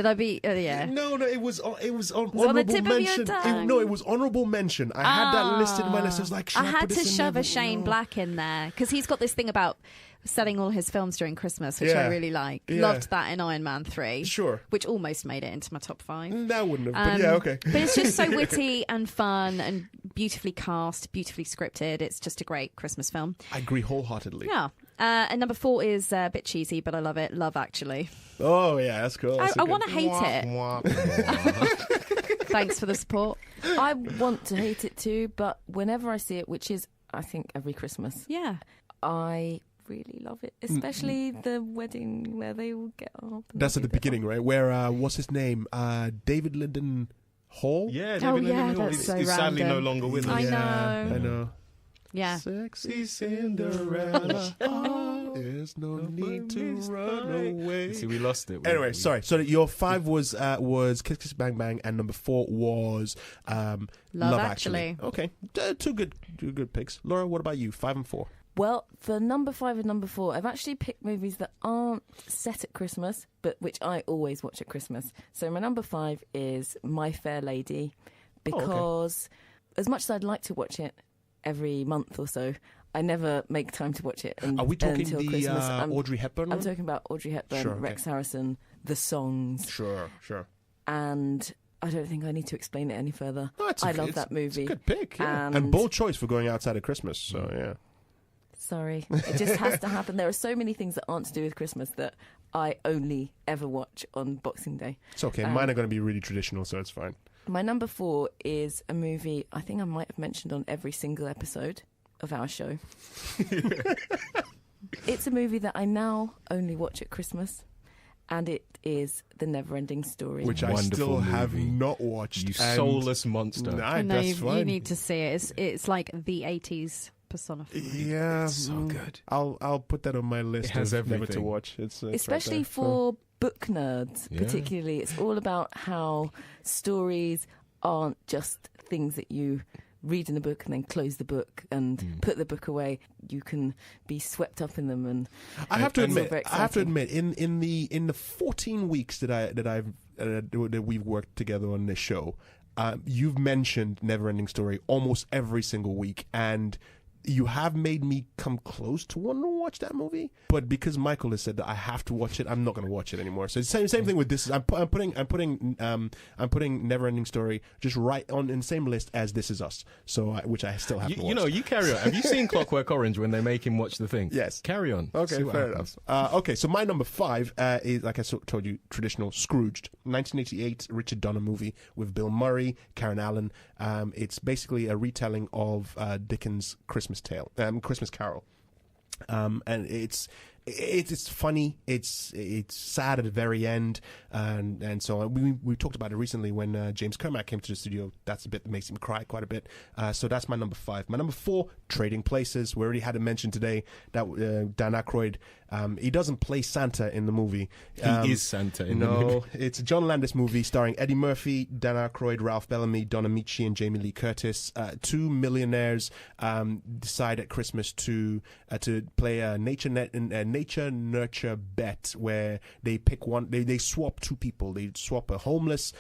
I be? Yeah. No, it was on the honorable tip of your mention. tongue. It was honorable mention. I had that listed in my list. I was like, should I I had put to this in shove there? a Shane No. Black in there because he's got this thing about selling all his films during Christmas, which I Yeah. really like. Yeah. Loved that in Iron Man 3. Sure. Which almost made it into my top 5. That wouldn't have, but yeah, okay. But it's just so witty and fun and beautifully cast, beautifully scripted. It's just a great Christmas film. I agree wholeheartedly. Yeah. And number 4 is a bit cheesy, but I love it. Love Actually. Oh, yeah, that's cool. I want to hate it. Thanks for the support. I want to hate it too, but whenever I see it, which is, I think, every Christmas, Yeah. I really love it, especially the wedding where they all get up. and That's they at the do their- beginning, right? Where, what's his name? David Linden Hall? Yeah, Oh, David yeah, Linden, that's he's, so he's sadly no random. longer with us. I Yeah, know. I know. Yeah. Sexy Cinderella. Oh, there's no need to run away. See, we lost it. Anyway, sorry. So your 5 was Kiss Kiss Bang Bang, and number 4 was Love Actually. Okay, two good picks. Laura, what about you? 5 and 4. Well, for number 5 and number 4, I've actually picked movies that aren't set at Christmas, but which I always watch at Christmas. So my number 5 is My Fair Lady, because as much as I'd like to watch it every month or so, I never make time to watch it Are we talking until the Christmas. Audrey Hepburn I'm one? talking about Audrey Hepburn, Sure, okay. Rex Harrison, the songs, Sure. and I don't think I need to explain it any further. No, I love that movie. It's a good pick, yeah. And bold choice for going outside of Christmas, so yeah. Sorry, it just has to happen. There are so many things that aren't to do with Christmas that I only ever watch on Boxing Day. It's okay. Mine are going to be really traditional, so it's fine. My number 4 is a movie I think I might have mentioned on every single episode of our show. It's a movie that I now only watch at Christmas, and it is The Never-Ending Story. Which I Wonderful still have movie. not watched. You and- soulless monster. Nah, I know that's fine. you need to see it. It's like the 80s personified. Yeah, It's so good. I'll put that on my list. It has of never to everything. watch. It's Especially right there. for book nerds, Yeah. particularly. It's all about how stories aren't just things that you read in the book and then close the book and put the book away. You can be swept up in them, and I have to it's admit, very exciting. in the 14 weeks that we've worked together on this show, you've mentioned Neverending Story almost every single week, and you have made me come close to wanting to watch that movie. But because Michael has said that I have to watch it, I'm not going to watch it anymore. So it's the same thing with this. I'm putting Neverending Story just right on in the same list as This Is Us. So which I still haven't watched. You know, you carry on. Have you seen Clockwork Orange when they make him watch the thing? Yes. Carry on. Okay, See what fair happens. enough. Okay, so my number 5 is, like I told you, traditional Scrooged. 1988 Richard Donner movie with Bill Murray, Karen Allen. It's basically a retelling of Dickens' Christmas Carol. And it's funny. It's sad at the very end, and so on. We talked about it recently when James Kermack came to the studio. That's the bit that makes him cry quite a bit. So that's my number 5. My number 4, Trading Places. We already had it mentioned today that Dan Aykroyd, he doesn't play Santa in the movie. He is Santa in the movie. No, it's a John Landis movie starring Eddie Murphy, Dan Aykroyd, Ralph Bellamy, Don Amici, and Jamie Lee Curtis. 2 millionaires decide at Christmas to play a nature nurture bet where they pick one. They swap 2 people. They swap a homeless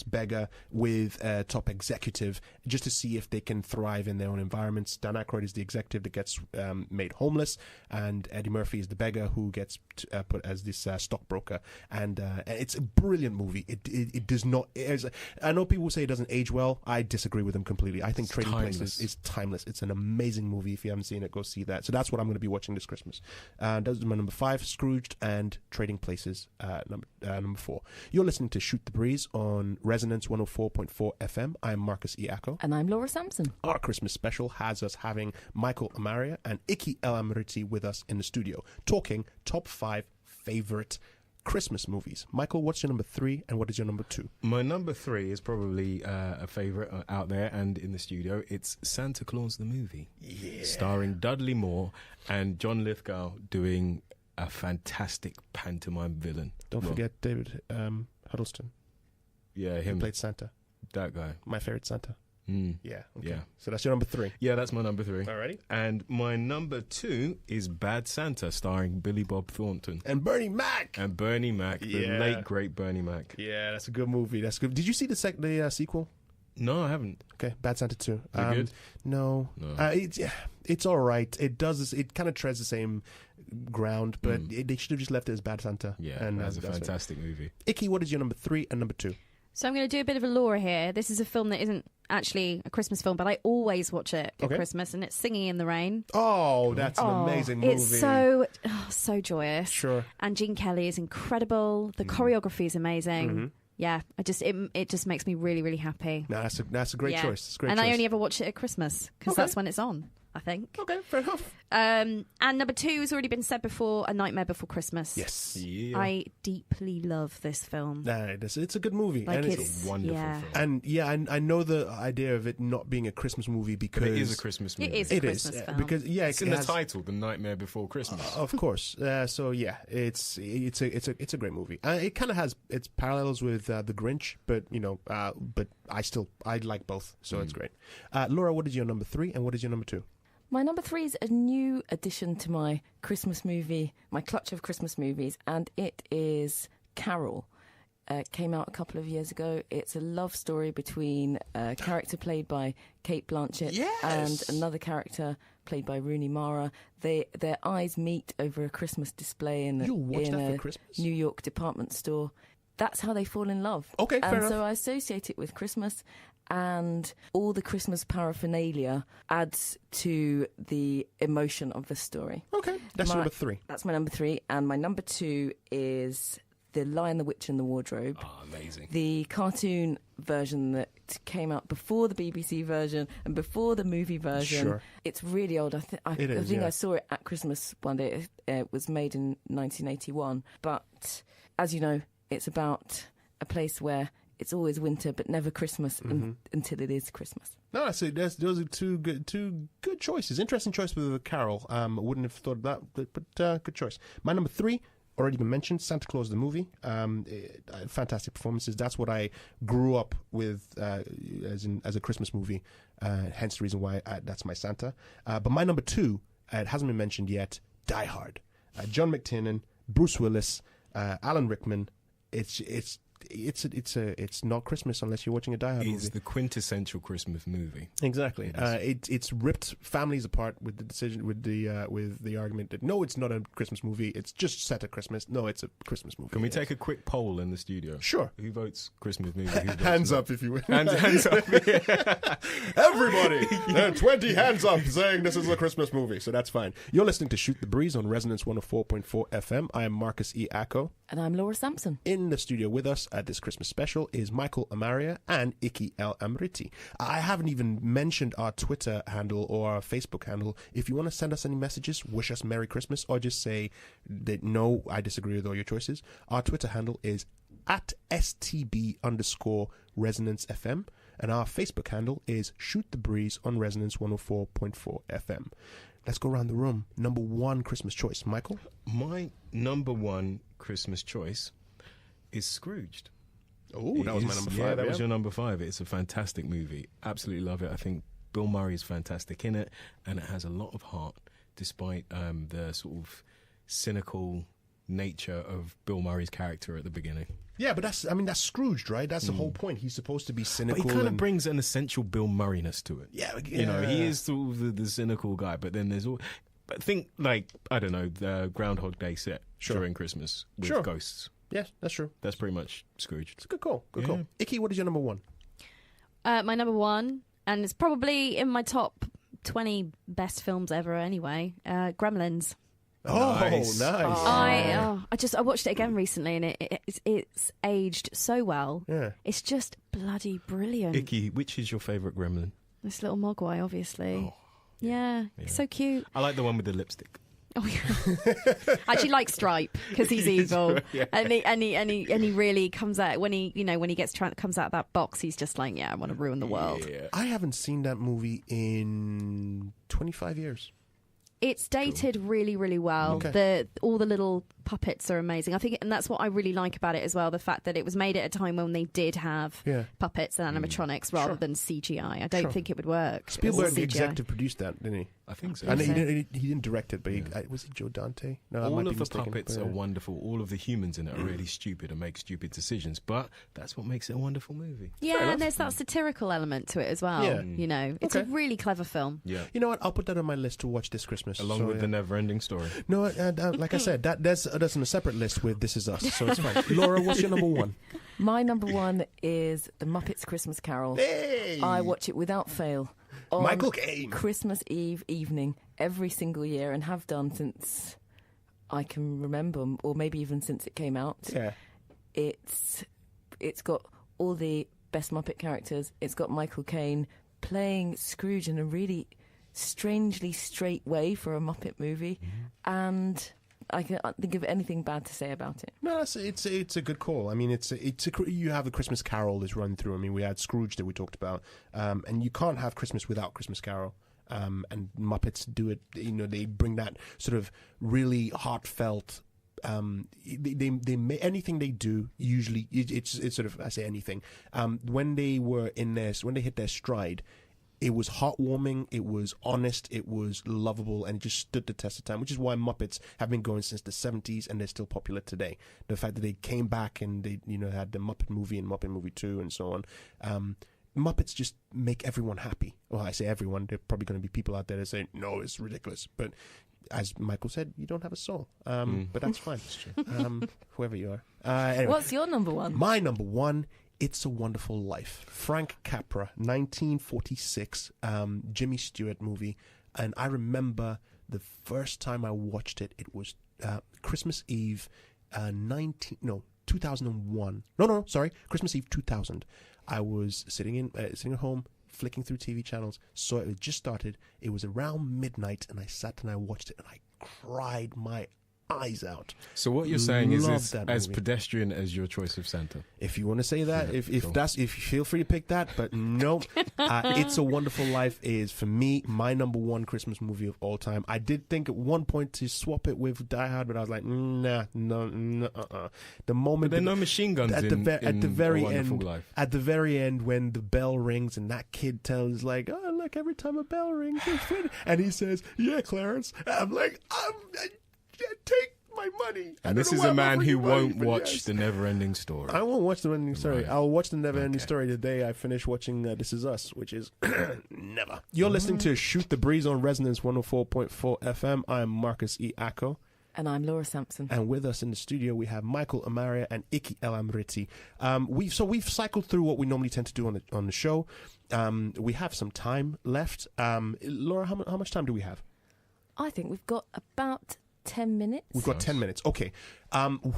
beggar with a top executive just to see if they can thrive in their own environments. Dan Aykroyd is the executive that gets made homeless, and Eddie Murphy is the beggar who gets put as this stockbroker. And it's a brilliant movie. It does not. I know people say it doesn't age well. I disagree with them completely. I think Trading Places is timeless. It's an amazing movie. If you haven't seen it, go see that. So that's what I'm going to be watching this Christmas. Christmas. That was my number 5, Scrooged, and Trading Places, number 4. You're listening to Shoot the Breeze on Resonance 104.4 FM. I'm Marcus Iacco. And I'm Laura Sampson. Our Christmas special has us having Michael Amaria and Ikki El-Amr with us in the studio, talking top 5 favorite Christmas movies. Michael, what's your number 3 and what is your number 2? My number 3 is probably a favorite out there and in the studio. It's Santa Claus the movie, starring Dudley Moore and John Lithgow doing a fantastic pantomime villain. Don't forget David Huddleston. Yeah, He him. played Santa. That guy. My favorite Santa. Yeah. Okay. Yeah. So that's your number 3. Yeah, that's my number 3. Alrighty. And my number 2 is Bad Santa, starring Billy Bob Thornton. And Bernie Mac. The late, great Bernie Mac. Yeah, that's a good movie. That's good. Did you see the sequel? No, I haven't. Okay, Bad Santa 2. Is it good? No. It's all right. It does this. It kind of treads the same ground, but they should have just left it as Bad Santa. Yeah, and that's a fantastic movie. Ikki, what is your number 3 and number 2? So I'm going to do a bit of a Laura here. This is a film that isn't actually a Christmas film, but I always watch it at Christmas, and it's Singing in the Rain. Oh, that's an amazing movie. It's so joyous. Sure. And Gene Kelly is incredible. The choreography is amazing. Yeah, it just makes me really, really happy. No, that's a great choice. It's a great and choice. I only ever watch it at Christmas because that's when it's on, I think. Okay, fair enough. And number 2 has already been said before, A Nightmare Before Christmas. Yes. Yeah. I deeply love this film. It's a good movie. Like and it's a wonderful film. And I know the idea of it not being a Christmas movie because But it is a Christmas movie. It is a Christmas film. Because It's in the title, The Nightmare Before Christmas. Of course. So yeah, it's a great movie. It kind of has its parallels with The Grinch, but but I like both, so it's great. Laura, what is your number 3 and what is your number 2? My number 3 is a new addition to my Christmas movie, my clutch of Christmas movies, and it is Carol. Came out a couple of years ago. It's a love story between a character played by Cate Blanchett and another character played by Rooney Mara. Their eyes meet over a Christmas display in a New York department store. That's how they fall in love. Okay, fair enough. So I associate it with Christmas, and all the Christmas paraphernalia adds to the emotion of the story. Okay, that's your number 3. That's my number 3, and my number 2 is The Lion, the Witch and the Wardrobe. Oh, amazing. The cartoon version that came out before the BBC version and before the movie version. Sure. It's really old. I think I saw it at Christmas one day. It was made in 1981. But as you know, it's about a place where it's always winter but never Christmas until it is Christmas. No, those are two good choices. Interesting choice with Carol. I wouldn't have thought of that, but good choice. My number 3, already been mentioned, Santa Claus the movie. Fantastic performances. That's what I grew up with as a Christmas movie. Hence the reason why that's my Santa. But my number 2, it hasn't been mentioned yet, Die Hard. John McTiernan, Bruce Willis, Alan Rickman. It's not Christmas unless you're watching a Die Hard movie. It's the quintessential Christmas movie. Exactly. It's ripped families apart with the decision, with the argument that no, it's not a Christmas movie. It's just set at Christmas. No, it's a Christmas movie. Can we take a quick poll in the studio? Sure. Who votes Christmas movie? Who votes Hands not? up if you will. Hands up. Everybody, there are 20 hands up saying this is a Christmas movie, so that's fine. You're listening to Shoot the Breeze on Resonance 104.4 FM. I am Marcus Iacco. And I'm Laura Sampson. In the studio with us at this Christmas special is Michael Amaria and Ikki El-Amr. I haven't even mentioned our Twitter handle or our Facebook handle. If you want to send us any messages, wish us Merry Christmas, or just say that no, I disagree with all your choices, our Twitter handle is at @STB_Resonance FM, and our Facebook handle is Shoot the Breeze on Resonance 104.4 FM. Let's go around the room. Number 1 Christmas choice, Michael? My number 1 Christmas choice is Scrooged. Oh, that was my number 5. Yeah, that was your number 5. It's a fantastic movie. Absolutely love it. I think Bill Murray is fantastic in it, and it has a lot of heart, despite the sort of cynical nature of Bill Murray's character at the beginning. Yeah, but that's Scrooged, right? That's the whole point. He's supposed to be cynical. But he kind of brings an essential Bill Murray-ness to it. Yeah. He is sort of the cynical guy, but then there's all... But think, like, I don't know, the Groundhog Day set during Christmas with ghosts. Yes, that's true. That's pretty much Scrooged. It's a good call. Good call. Ikki, what is your number 1? My number 1, and it's probably in my top 20 best films ever anyway, Gremlins. Oh, nice. I watched it again recently, and it's aged so well. Yeah. It's just bloody brilliant. Ikki, which is your favourite gremlin? This little mogwai, obviously. Yeah, he's so cute. I like the one with the lipstick. Oh, yeah. I actually like Stripe because he's evil, and he really comes out when he comes out of that box. He's just like, I want to ruin the world. Yeah. I haven't seen that movie in 25 years. It's dated really, really well. Okay. All the little puppets are amazing. I think, and that's what I really like about it as well. The fact that it was made at a time when they did have puppets and animatronics rather than CGI. I don't think it would work. Spielberg executive produced that, didn't he? I think so. And he didn't direct it, but was it Joe Dante? No, all of the puppets are wonderful. All of the humans in it are really stupid and make stupid decisions. But that's what makes it a wonderful movie. Yeah, and there's that satirical element to it as well. Yeah. You know, it's a really clever film. Yeah. You know what? I'll put that on my list to watch this Christmas. Along with the never-ending story. No, like I said, that's on a separate list with This Is Us, so it's fine. Laura, what's your number one? My number one is The Muppets Christmas Carol. Hey! I watch it without fail. On Michael Caine. Christmas Eve evening every single year, and have done since I can remember, or maybe even since it came out. Yeah. It's got all the best Muppet characters. It's got Michael Caine playing Scrooge in a really strangely straight way for a Muppet movie, and I can't think of anything bad to say about it. No, it's a good call. I mean, you have a Christmas Carol that's run through. I mean, we had Scrooge that we talked about, and you can't have Christmas without Christmas Carol. And Muppets do it. You know, they bring that sort of really heartfelt. They anything they do, usually it's sort of, I say anything. When they hit their stride, it was heartwarming, it was honest, it was lovable, and it just stood the test of time, which is why Muppets have been going since the 70s, and they're still popular today. The fact that they came back and they, had the Muppet movie and Muppet Movie 2 and so on. Muppets just make everyone happy. Well, I say everyone. There are probably going to be people out there that say, no, it's ridiculous. But as Michael said, you don't have a soul. But that's fine. Whoever you are. Anyway. What's your number one? My number one, It's a Wonderful Life. Frank Capra, 1946, Jimmy Stewart movie. And I remember the first time I watched it, it was Christmas Eve 2001. Sorry, Christmas Eve 2000. I was sitting at home, flicking through TV channels, saw it had just started. It was around midnight, and I sat and I watched it, and I cried my eyes out. So what you're saying is it's as movie. Pedestrian as your choice of Santa. If you want to say that, Yeah, if cool. if you feel free to pick that, but no, It's a Wonderful Life is for me my number one Christmas movie of all time. I did think at one point to swap it with Die Hard, but I was like, nah, no. The moment But there are no machine guns at in the very A Wonderful end, Life. at the very end when the bell rings and that kid tells like, oh look, every time a bell rings, it's fit. And he says, yeah, Clarence. I'm like, take my money. And this is a man who won't watch The Never-Ending Story. I won't watch The Never-Ending Story. Right. I'll watch The Never-Ending Story the day I finish watching This Is Us, which is never. You're listening to Shoot the Breeze on Resonance 104.4 FM. I'm Marcus E. Acko. And I'm Laura Sampson. And with us in the studio, we have Michael Amaria and Ikki El-Amr. We've cycled through what we normally tend to do on the show. We have some time left. Laura, how much time do we have? I think we've got about 10 minutes. We've got 10 minutes. Okay.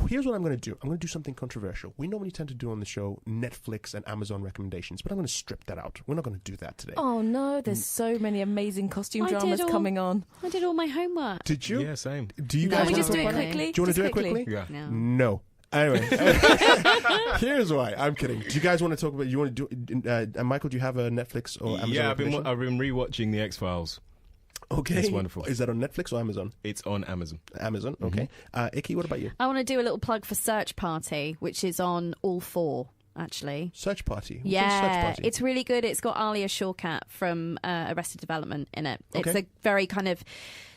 Here's what I'm going to do. I'm going to do something controversial. We normally tend to do on the show Netflix and Amazon recommendations, but I'm going to strip that out. We're not going to do that today. Oh, no. There's so many amazing costume dramas coming on. I did all my homework. Did you? Yeah, same. Do you No, guys we want just to do talk it about quickly. Do you want to do it quickly? Yeah. No. Anyway, here's why. I'm kidding. Do you guys want to talk about? You want to do? Michael, do you have a Netflix or Amazon? Yeah, I've been recommendation? rewatching The X-Files. Okay, It's wonderful. Is that on Netflix or Amazon? It's on Amazon. Amazon. Okay. Ikki, what about you? I want to do a little plug for Search Party, which is on all four, actually. Search Party. What's Yeah, Search Party? it's really good. It's got Alia Shawkat from Arrested Development in it. It's Okay. a very kind of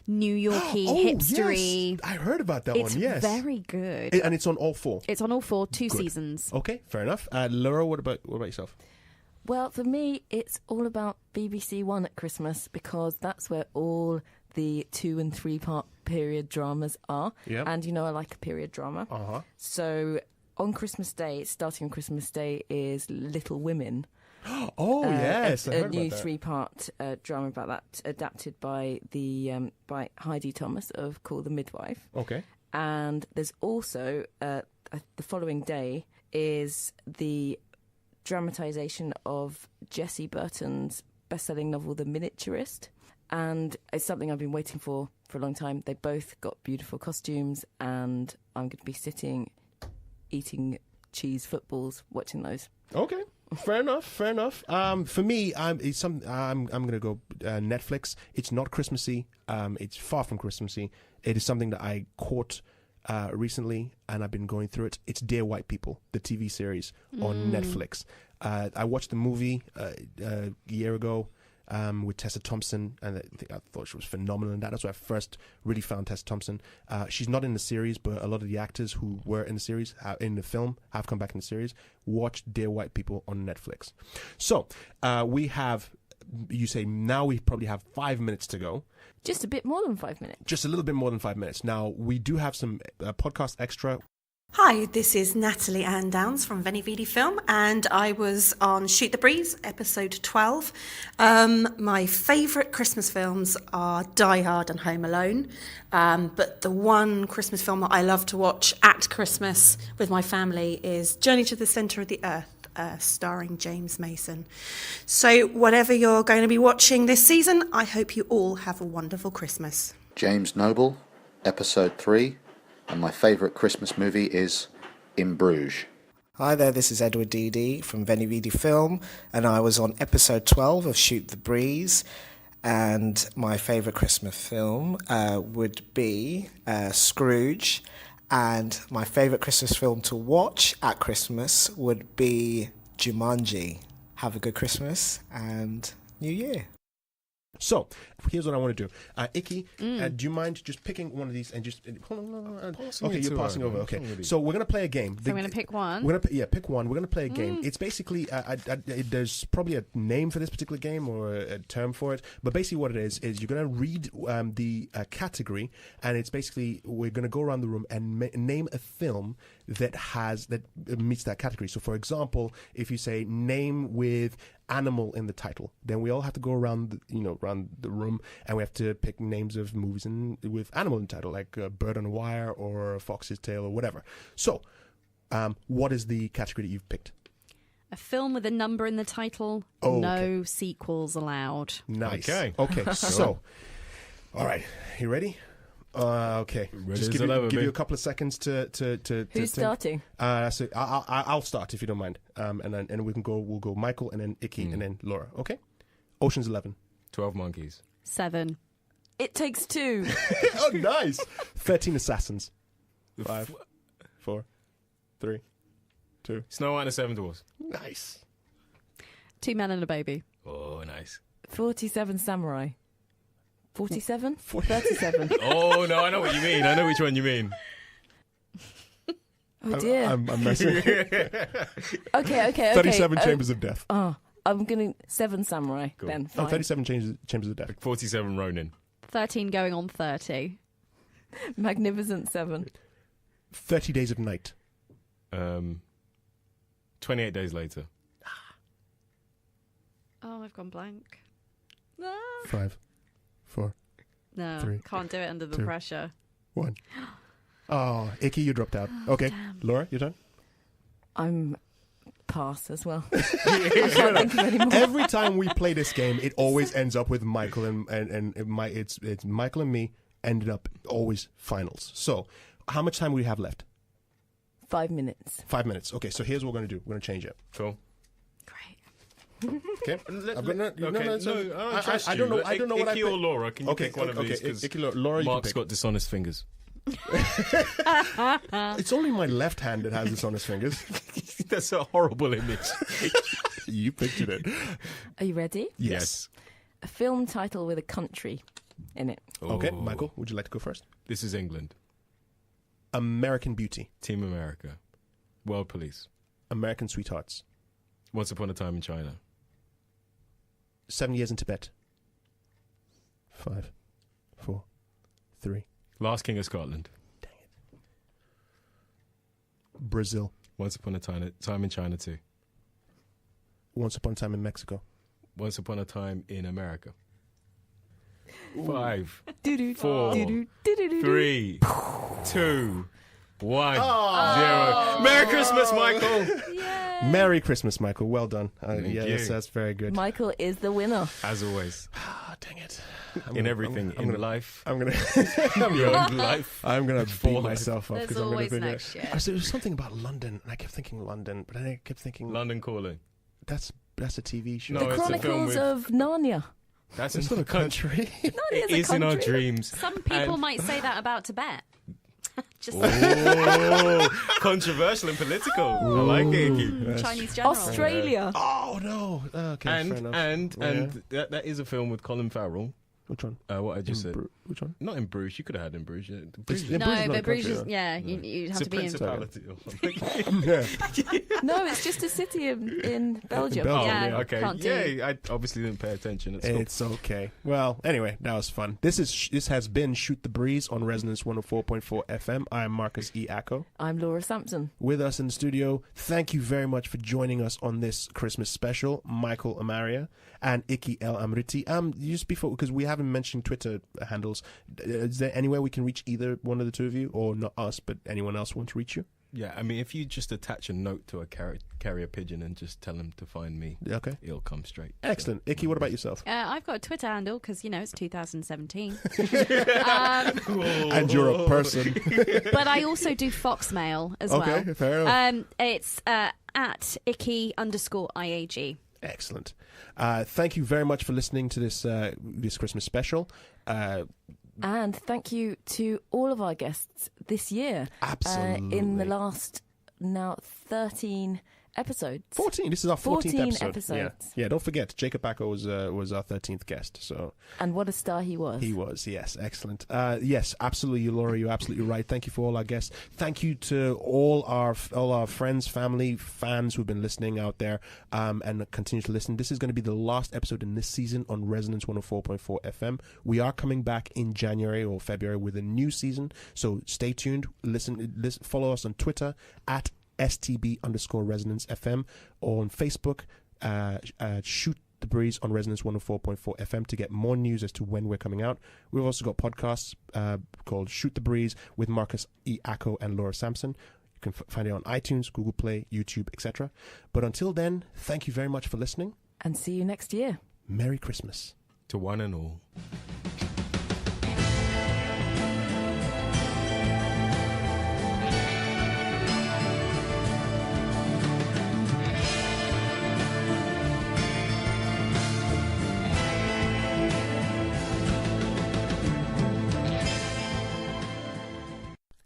New Yorky, hipstery. Yes. I heard about that It's one. Yes, very good. And it's on all four. It's on all four, two Good. seasons. Okay, fair enough. Laura, what about yourself? Well, for me, it's all about BBC One at Christmas because that's where all the 2 and 3 part period dramas are. Yep. And I like a period drama. Uh-huh. So on Christmas Day, starting on Christmas Day, is Little Women, Oh yes, I a heard new about that. 3-part drama about that, adapted by by Heidi Thomas of Call the Midwife. Okay. And there's also the following day is the dramatisation of Jessie Burton's best-selling novel The Miniaturist, and it's something I've been waiting for a long time. They both got beautiful costumes, and I'm going to be sitting eating cheese footballs watching those. Okay. Fair enough. For me, I'm gonna go Netflix. It's not Christmassy. It's far from Christmassy. It is something that I caught recently, and I've been going through it. It's Dear White People, the TV series on Netflix. I watched the movie a year ago with Tessa Thompson, and I thought she was phenomenal in that. That's where I first really found Tessa Thompson. She's not in the series, but a lot of the actors who were in the series, in the film, have come back in the series. Watch Dear White People on Netflix. So we have, you say now we probably have 5 minutes to go. Just a bit more than 5 minutes. Just a little bit more than 5 minutes. Now, we do have some podcast extra. Hi, this is Natalie Ann Downs from Veni Vidi Film, and I was on Shoot the Breeze, episode 12. My favourite Christmas films are Die Hard and Home Alone, but the one Christmas film that I love to watch at Christmas with my family is Journey to the Centre of the Earth, starring James Mason. So whatever you're going to be watching this season, I hope you all have a wonderful Christmas. James Noble, episode 3, and my favourite Christmas movie is In Bruges. Hi there, this is Edward Dede from Veni Vidi Film, and I was on episode 12 of Shoot the Breeze, and my favourite Christmas film would be Scrooge, and my favourite Christmas film to watch at Christmas would be Jumanji. Have a good Christmas and New Year. So, here's what I want to do. Ikki, do you mind just picking one of these and just... Okay, you're passing over. Okay, so we're going to play a game. So I'm going to pick one? We're gonna pick one. We're going to play a game. It's basically... there's probably a name for this particular game or a term for it, but basically what it is you're going to read the category, and it's basically... We're going to go around the room and name a film that meets that category. So, for example, if you say name with animal in the title, then we all have to go around the room, and we have to pick names of movies with animal in the title, like Bird on a Wire or Fox's Tale or whatever. So, what is the category that you've picked? A film with a number in the title. Oh, no sequels allowed. Nice. Okay. So, all right, you ready? Okay. Just give you a couple of seconds to Who's starting? So I'll start if you don't mind. And we'll go Michael and then Ikki and then Laura. Okay. Ocean's 11. 12 Monkeys. 7. It Takes Two. Oh, nice. 13 Assassins. 5, 4, 3, 2. Snow White and the Seven Dwarfs. Nice. 2 Men and a Baby. Oh, nice. 47 Samurai. 47? 37. Oh, no, I know what you mean. I know which one you mean. Oh, dear. I'm messing. Okay. 37 Chambers of Death. Oh, I'm going to... 7 Samurai, Cool. then. Fine. 37 Chambers of Death. 47 Ronin. 13 going on 30. Magnificent 7. 30 Days of Night. 28 Days Later. Oh, I've gone blank. 5, 4, No, 3, can't do it under the 2, pressure. 1. Oh, Ikki, you dropped out. Okay. Damn. Laura, your turn. I'm pass as well. I can't think of any more. Every time we play this game, it always ends up with Michael and it's Michael and me ended up always finals. So, how much time do we have left? 5 minutes. 5 minutes. Okay, so here's what we're going to do. We're going to change it. Cool. Great. Okay. I don't know. I don't know what I Ikki or Laura, can you pick one of these? Ikki, Laura, Mark's got dishonest fingers. It's only my left hand that has dishonest fingers. That's a horrible image. You pictured it. Are you ready? Yes. A film title with a country in it. Okay, Oh. Michael, would you like to go first? This is England. American Beauty. Team America. World Police. American Sweethearts. Once Upon a Time in China. 7 Years in Tibet. 5, 4, 3. Last King of Scotland. Brazil. Once Upon a Time in China too. Once Upon a Time in Mexico? Once Upon a Time in America. 5, Do-do. 4, Do-do. Do-do-do-do. 3, 2, 1, 0. Merry Christmas, Michael! Yay. Merry Christmas, Michael. Well done. Thank Yeah, you. that's very good. Michael is the winner. As always. Ah, dang it. In everything. In life. I'm gonna Beyond life. I'm gonna For beat life. myself up There's because I'm gonna always think next year. There was something about London, and I kept thinking London, but then I kept thinking London Calling. that's a TV show. No, The it's a film Chronicles with- of Narnia. That's It's in not a the country. country. Narnia It is in our country. dreams. Some people And- might say that about Tibet. Just Oh, controversial and political. I like it, Ikki. Chinese general. Australia. Oh no. Okay, fair enough. And that is a film with Colin Farrell. Which one? What I just said. Which one? Not in Bruges. You could have had in Bruges. In Bruges. Bruges is No, not a but country, Bruges, though. yeah, you'd It's have a to be in. principality or something. Yeah. No, it's just a city in Belgium. Belgium, Yeah, yeah. Okay. can't do. Yeah, I obviously didn't pay attention at school. It's okay. Well, anyway, that was fun. This has been Shoot the Breeze on Resonance 104.4 FM. I am Marcus E. Acko. I'm Laura Sampson. With us in the studio, thank you very much for joining us on this Christmas special, Michael Amaria and Ikki El-Amr. Just before, because we haven't mentioned Twitter handles, is there anywhere we can reach either one of the two of you, or not us, but anyone else want to reach you? Yeah, I mean, if you just attach a note to a carrier pigeon and just tell him to find me, Okay. it'll come straight. Excellent. Ikki, what about yourself? I've got a Twitter handle because, it's 2017. And you're a person. But I also do Foxmail as well. Okay, fair enough. It's at Ikki_IAG. Excellent. Thank you very much for listening to this Christmas special. And thank you to all of our guests this year. Absolutely. In the last, now 13 episodes. 14. This is our 14th 14 episode. episodes. Yeah. Don't forget, Jacob Acko was our 13th guest. So And what a star he was. he was. Yes, excellent. Yes, absolutely, Laura. You're absolutely right. Thank you for all our guests. Thank you to all our friends, family, fans who've been listening out there and continue to listen. This is going to be the last episode in this season on Resonance 104.4 FM. We are coming back in January or February with a new season. So stay tuned. Listen. Follow us on Twitter at STB_Resonance FM, or on Facebook, Shoot the Breeze on Resonance 104.4 FM to get more news as to when we're coming out. We've also got podcasts called Shoot the Breeze with Marcus E. Acko and Laura Sampson. You can find it on iTunes, Google Play, YouTube, etc. But until then, thank you very much for listening. And see you next year. Merry Christmas. To one and all.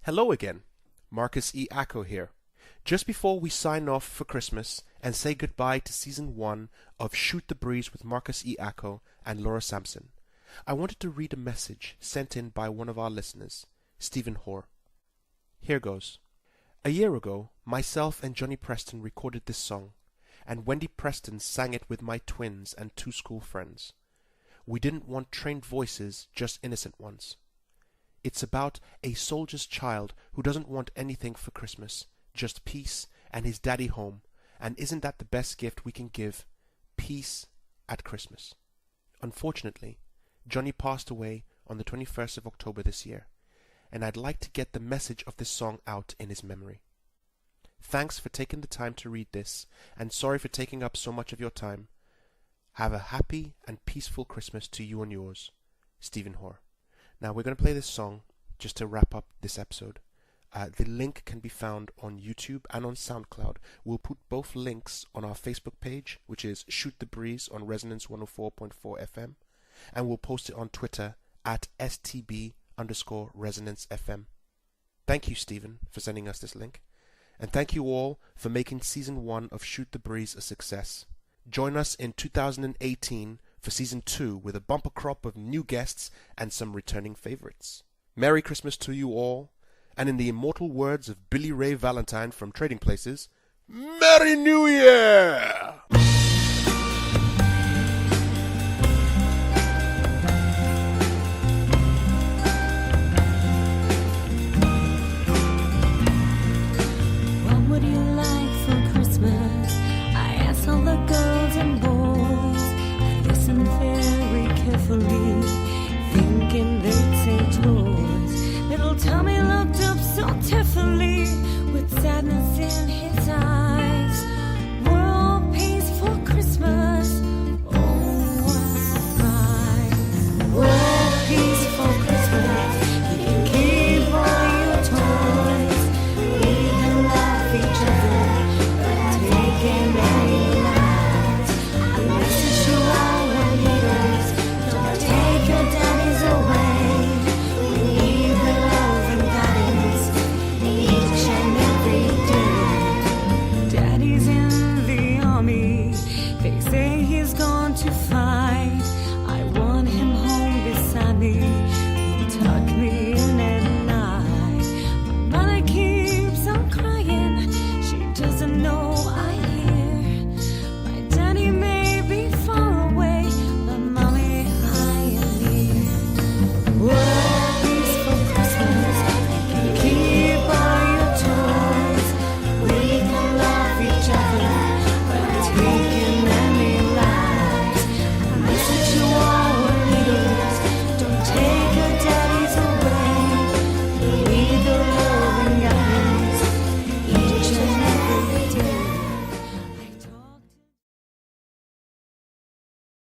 Hello again, Marcus E. Acko here. Just before we sign off for Christmas and say goodbye to Season 1 of Shoot the Breeze with Marcus E. Acko and Laura Sampson, I wanted to read a message sent in by one of our listeners, Stephen Hoare. Here goes. A year ago, myself and Johnny Preston recorded this song, and Wendy Preston sang it with my twins and 2 school friends. We didn't want trained voices, just innocent ones. It's about a soldier's child who doesn't want anything for Christmas, just peace and his daddy home, and isn't that the best gift we can give? Peace at Christmas. Unfortunately, Johnny passed away on the 21st of October this year, and I'd like to get the message of this song out in his memory. Thanks for taking the time to read this, and sorry for taking up so much of your time. Have a happy and peaceful Christmas to you and yours, Stephen Hoare. Now we're going to play this song just to wrap up this episode. The link can be found on YouTube and on SoundCloud. We'll put both links on our Facebook page, which is Shoot the Breeze on Resonance 104.4 FM, and we'll post it on Twitter at STB_Resonance FM. Thank you, Stephen, for sending us this link. And thank you all for making Season 1 of Shoot the Breeze a success. Join us in 2018 for Season 2 with a bumper crop of new guests and some returning favorites. Merry Christmas to you all, and in the immortal words of Billy Ray Valentine from Trading Places, Merry New Year!